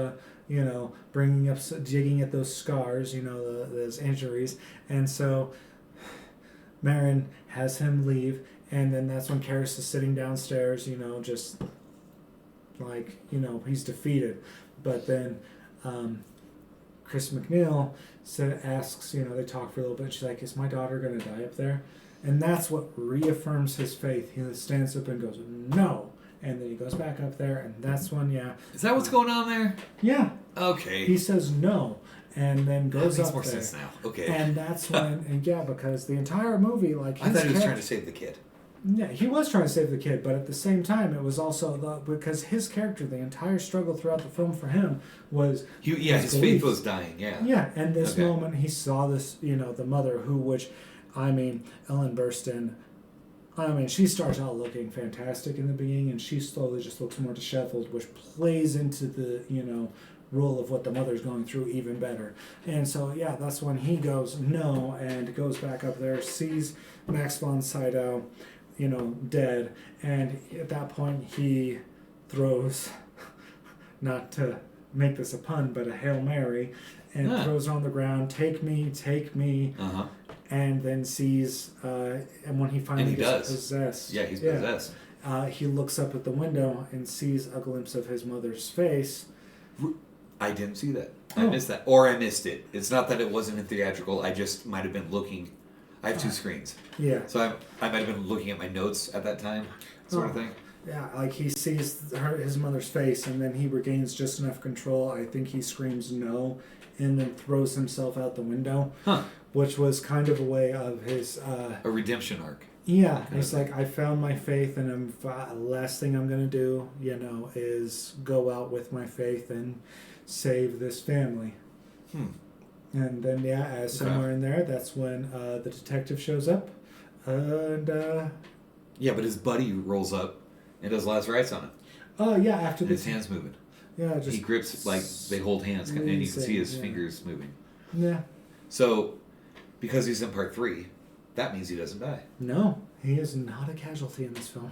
digging at those scars, those injuries. And so Marin has him leave, and then that's when Karis is sitting downstairs, just like, he's defeated. But then Chris McNeil asks, they talk for a little bit. She's like, is my daughter going to die up there? And that's what reaffirms his faith. He stands up and goes, no. And then he goes back up there, and that's when, Is that what's going on there? Yeah. Okay. He says no, and then goes that makes up more there. sense now. Okay. And that's when, because the entire movie, I thought he was trying to save the kid. Yeah, he was trying to save the kid, but at the same time, it was also because his character, the entire struggle throughout the film for him was his faith was dying. Yeah. Yeah, and this moment he saw this, the mother Ellen Burstyn. She starts out looking fantastic in the beginning, and she slowly just looks more disheveled, which plays into the role of what the mother's going through even better. And so that's when he goes no and goes back up there, sees Max von Sydow, dead, and at that point he throws, not to make this a pun, but a Hail Mary, and throws her on the ground, take me, and then sees, and when he finally gets possessed. Yeah, he's possessed. He looks up at the window and sees a glimpse of his mother's face. I didn't see that. I missed that. Or I missed it. It's not that it wasn't in theatrical. I just might have been looking. I have two screens. Yeah. So I might have been looking at my notes at that time, sort of thing. Yeah, like he sees his mother's face, and then he regains just enough control. I think he screams no, and then throws himself out the window, which was kind of a way of his... a redemption arc. Yeah, it's like, I found my faith, and last thing I'm going to do, is go out with my faith and save this family. And then, as somewhere in there, that's when the detective shows up, and... yeah, but his buddy rolls up and does last rites on him. Oh, yeah, after and his hand's moving. Yeah, just... He grips, like, they hold hands, and you can see his fingers moving. Yeah. So, because he's in part 3... that means he doesn't die. No, he is not a casualty in this film.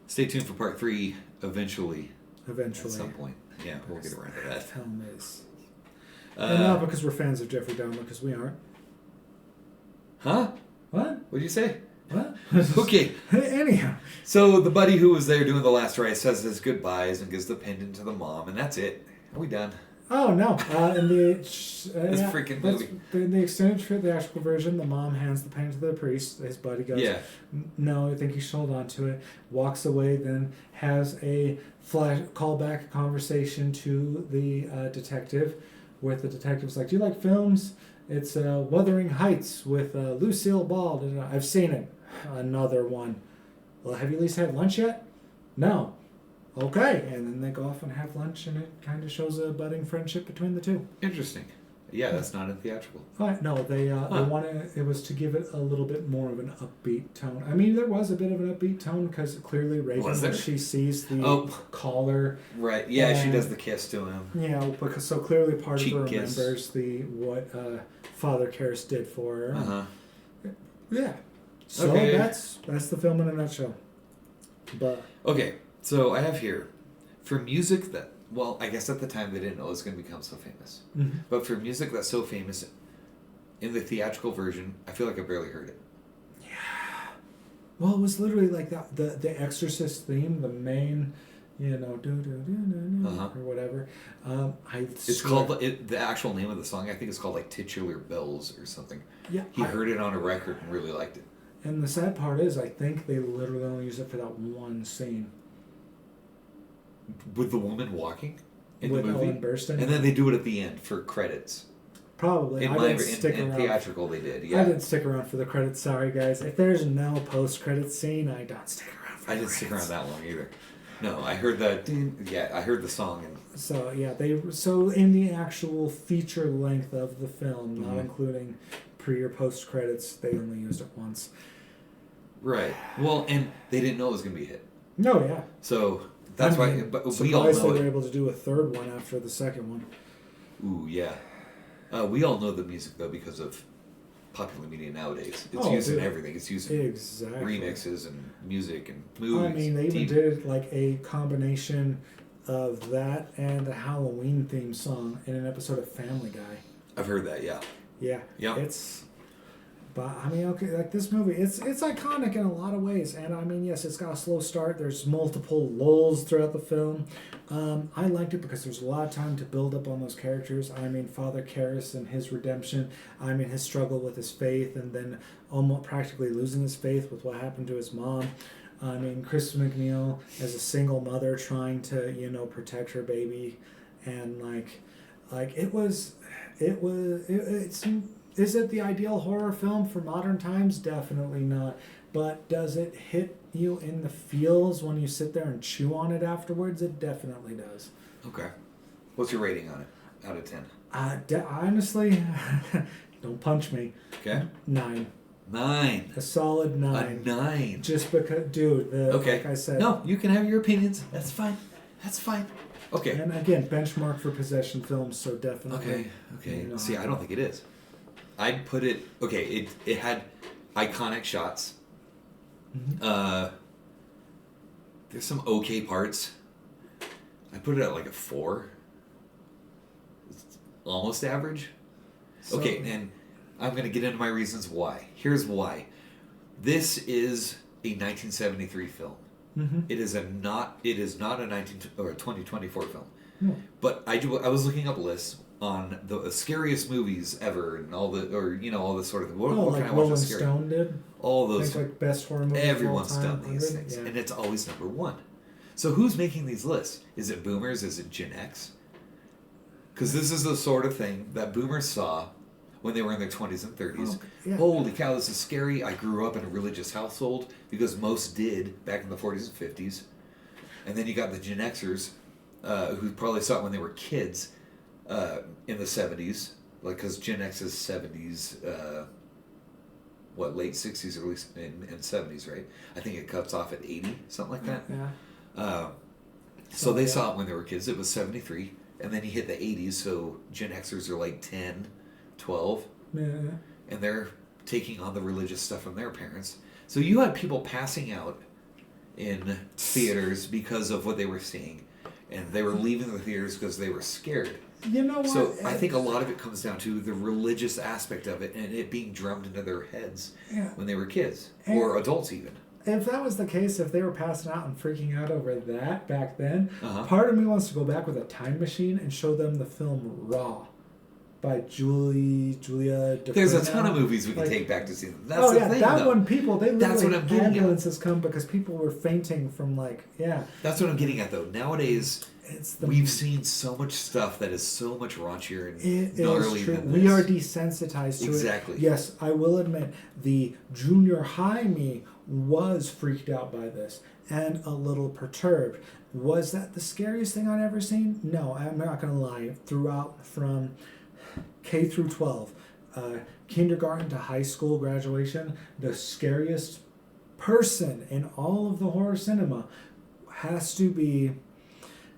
Stay tuned for part 3 eventually. At some point. Yeah, we'll get around to that. Film is. And not because we're fans of Jeffrey Dahmer, because we aren't. Huh? What? What'd you say? What? Okay. Anyhow. So the buddy who was there doing the last rite says his goodbyes and gives the pendant to the mom, and that's it. Are we done? Oh no! In the freaking movie. In the extended theatrical version, the mom hands the pen to the priest. His buddy goes, Yeah. "No, I think you should hold on to it." Walks away, then has a callback conversation to the detective, with the detective's like, "Do you like films? It's Wuthering Heights with Lucille Ball. I've seen it. Another one. Well, have you at least had lunch yet? No. Okay." And then they go off and have lunch, and it kind of shows a budding friendship between the two. Interesting. Yeah, that's not in theatrical. No, they wanted it was to give it a little bit more of an upbeat tone. I mean, there was a bit of an upbeat tone because clearly Reagan, when she sees the collar, right? Yeah, she does the kiss to him. Yeah, because so clearly part Cheek of her kiss. remembers what Father Karras did for her. Uh-huh. Yeah. So Okay. that's the film in a nutshell. But okay, so I have here for music that, well, I guess at the time they didn't know it was going to become so famous. mm-hmm. But for music that's so famous in the theatrical version, I feel like I barely heard it. Yeah. Well, it was literally like that the Exorcist theme, the main, Uh-huh. or whatever. It's called the actual name of the song. I think it's called like Titular Bells or something. Yeah. He heard it on a record and really liked it. And the sad part is, I think they literally only use it for that one scene. With the woman walking in with the movie, Ellen Burstyn. and then they do it at the end for credits. Probably. In theatrical, they did. Yeah, I didn't stick around for the credits. Sorry, guys. If there's no post-credits scene, I don't stick around for. I didn't stick around that long either. No, I heard that. Yeah, I heard the song and. So yeah, so in the actual feature length of the film, not including pre or post credits, they only used it once. Right. Well, and they didn't know it was going to be a hit. No, yeah. So that's why. But we all surprised know they were it. able to do a third one after the second one. Ooh, yeah. We all know the music though because of popular media nowadays. It's used in everything. It's used in remixes and music and movies. I mean, they even did like a combination of that and a Halloween theme song in an episode of Family Guy. I've heard that. Yeah. Yeah. Yeah. But I mean, okay, like this movie, it's iconic in a lot of ways, and I mean, yes, it's got a slow start. There's multiple lulls throughout the film. I liked it because there's a lot of time to build up on those characters. I mean, Father Karras and his redemption. I mean, his struggle with his faith, and then almost practically losing his faith with what happened to his mom. I mean, Chris McNeil as a single mother trying to protect her baby, and it's. Is it the ideal horror film for modern times? Definitely not. But does it hit you in the feels when you sit there and chew on it afterwards? It definitely does. Okay. What's your rating on it out of 10? Honestly, don't punch me. Okay. 9. 9. A solid 9. A 9. Just because, dude, like I said. No, you can have your opinions. That's fine. That's fine. Okay. And again, benchmark for possession films, so definitely. Okay. See, I don't think it is. I'd put it. Okay, it had iconic shots. Mm-hmm. There's some okay parts. I put it at like a 4. It's almost average. Okay, and I'm gonna get into my reasons why. Here's why. This is a 1973 film. Mm-hmm. It is not a 2024 film. No. But I was looking up lists on the scariest movies ever and all this sort of thing. What like can I watch Rolling that's scary? Stone did. All those. Like best horror movies. Everyone's of all time, done these 100? things, Yeah. and it's always number 1. So who's making these lists? Is it boomers? Is it Gen X? Because this is the sort of thing that boomers saw when they were in their 20s and 30s. Oh, yeah. Holy cow, this is scary. I grew up in a religious household because most did back in the 40s and 50s. And then you got the Gen Xers who probably saw it when they were kids in the 70s. Like, because Gen X is 70s, late 60s, early and 70s, right? I think it cuts off at 80, something like that. Yeah. So they saw it when they were kids. It was 73. And then you hit the 80s, so Gen Xers are like 10, 12. Yeah. And they're taking on the religious stuff from their parents. So you had people passing out in theaters because of what they were seeing. And they were leaving the theaters because they were scared. You know what? So I think a lot of it comes down to the religious aspect of it and it being drummed into their heads when they were kids or adults even. if that was the case, if they were passing out and freaking out over that back then, Uh-huh. part of me wants to go back with a time machine and show them the film Raw by Julia There's a DeFreno. ton of movies we can Like- take back to see. That's Oh the yeah, thing, that though. one. People, they That's literally what I'm getting at. ambulances come because people were fainting from like That's what I'm getting at, though. Nowadays, It's the we've seen so much stuff that is so much raunchier and It gnarly is true. than We this. are desensitized to Exactly. it. Yes, I will admit the junior high me was freaked out by this and a little perturbed. Was that the scariest thing I'd ever seen? No, I'm not going to lie. Throughout from K through 12, kindergarten to high school graduation, the scariest person in all of the horror cinema has to be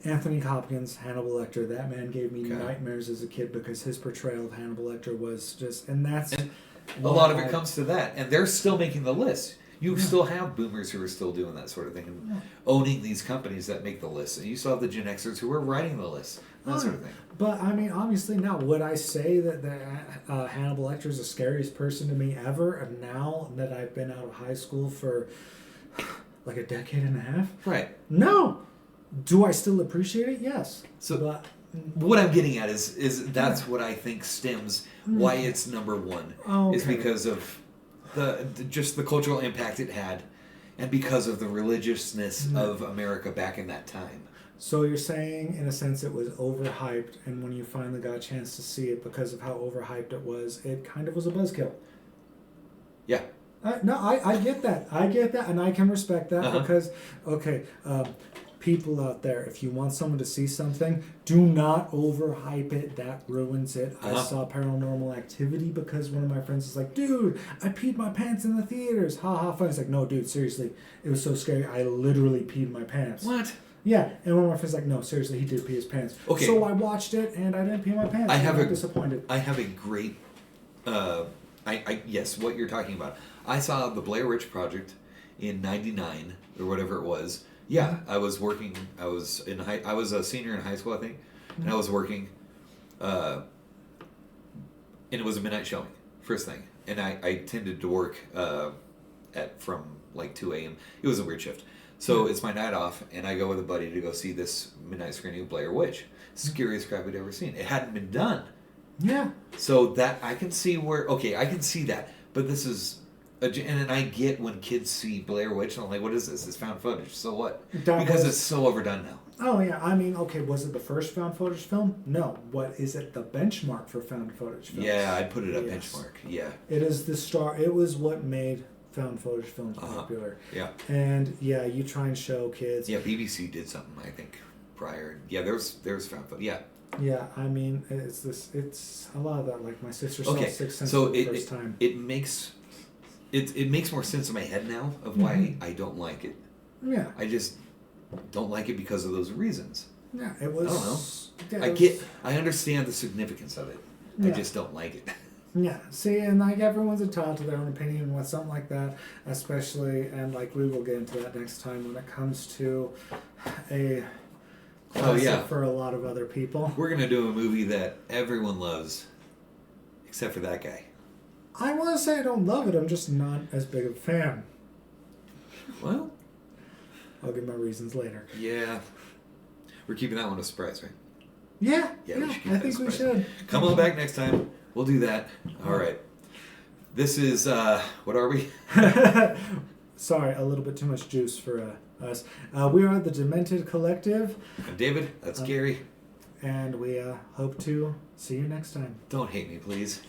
Anthony Hopkins, Hannibal Lecter. That man gave me Okay. nightmares as a kid because his portrayal of Hannibal Lecter was just, and that's And a lot of it comes to that, and they're still making the list. You still have boomers who are still doing that sort of thing and owning these companies that make the list, and you still have the Gen Xers who are writing the list, that sort of thing. But I mean, obviously, now would I say that Hannibal Lecter is the scariest person to me ever? And now that I've been out of high school for like a decade and a half, Right. no. Do I still appreciate it? Yes. So but what I'm getting at is that's what I think stems why it's number one is Okay. because of just the cultural impact it had, and because of the religiousness of America back in that time. So you're saying, in a sense, it was overhyped, and when you finally got a chance to see it, because of how overhyped it kind of was a buzzkill. Yeah. No, I get that. I get that, and I can respect that Uh-huh. because, okay, people out there, if you want someone to see something, do not overhype it. That ruins it. I saw Paranormal Activity because one of my friends was like, dude, I peed my pants in the theaters. Ha ha fun. It's like, no, dude, seriously. It was so scary. I literally peed my pants. What? Yeah, and one of my friends was like, no, seriously, he did pee his pants. Okay. So I watched it, and I didn't pee my pants. I'm not disappointed. I have a great, yes, what you're talking about. I saw the Blair Witch Project in '99 or whatever it was. Yeah, I was working. I was a senior in high school, I think, and I was working. And it was a midnight showing, first thing, and I tended to work from like 2 a.m. It was a weird shift. So it's my night off, and I go with a buddy to go see this midnight screening of Blair Witch. Scariest crap we'd ever seen. It hadn't been done. Yeah. So that I can see I can see that. But this is, and then I get when kids see Blair Witch, and I'm like, what is this? It's found footage. So what? Because it's so overdone now. Oh, yeah. I mean, okay, was it the first found footage film? No. What is it the benchmark for found footage films? Yeah, I'd put it at Yes. benchmark. Yeah. It is the star. It was what made found footage films popular. Yeah. And yeah, you try and show kids. Yeah, BBC did something, I think, prior. Yeah, there's found footage. Yeah. Yeah, I mean, it's a lot of that. Like my sister saw Okay, Sixth Sense so for the first time. it makes more sense in my head now of why I don't like it. Yeah. I just don't like it because of those reasons. Yeah, it was. I don't know. Yeah, I understand the significance of it. I Yeah. just don't like it. Yeah, see, and like everyone's entitled to their own opinion with something like that, especially, and like we will get into that next time when it comes to a classic for a lot of other people. We're gonna do a movie that everyone loves, except for that guy. I want to say I don't love it, I'm just not as big of a fan. Well, I'll give my reasons later. yeah. We're keeping that one a surprise, right? Yeah, Yeah, we should keep I that think we surprise. should. Come on back next time. We'll do that. All right. This is, what are we? Sorry, a little bit too much juice for us. We are the Demented Collective. I'm David. That's Gary. And we hope to see you next time. Don't hate me, please.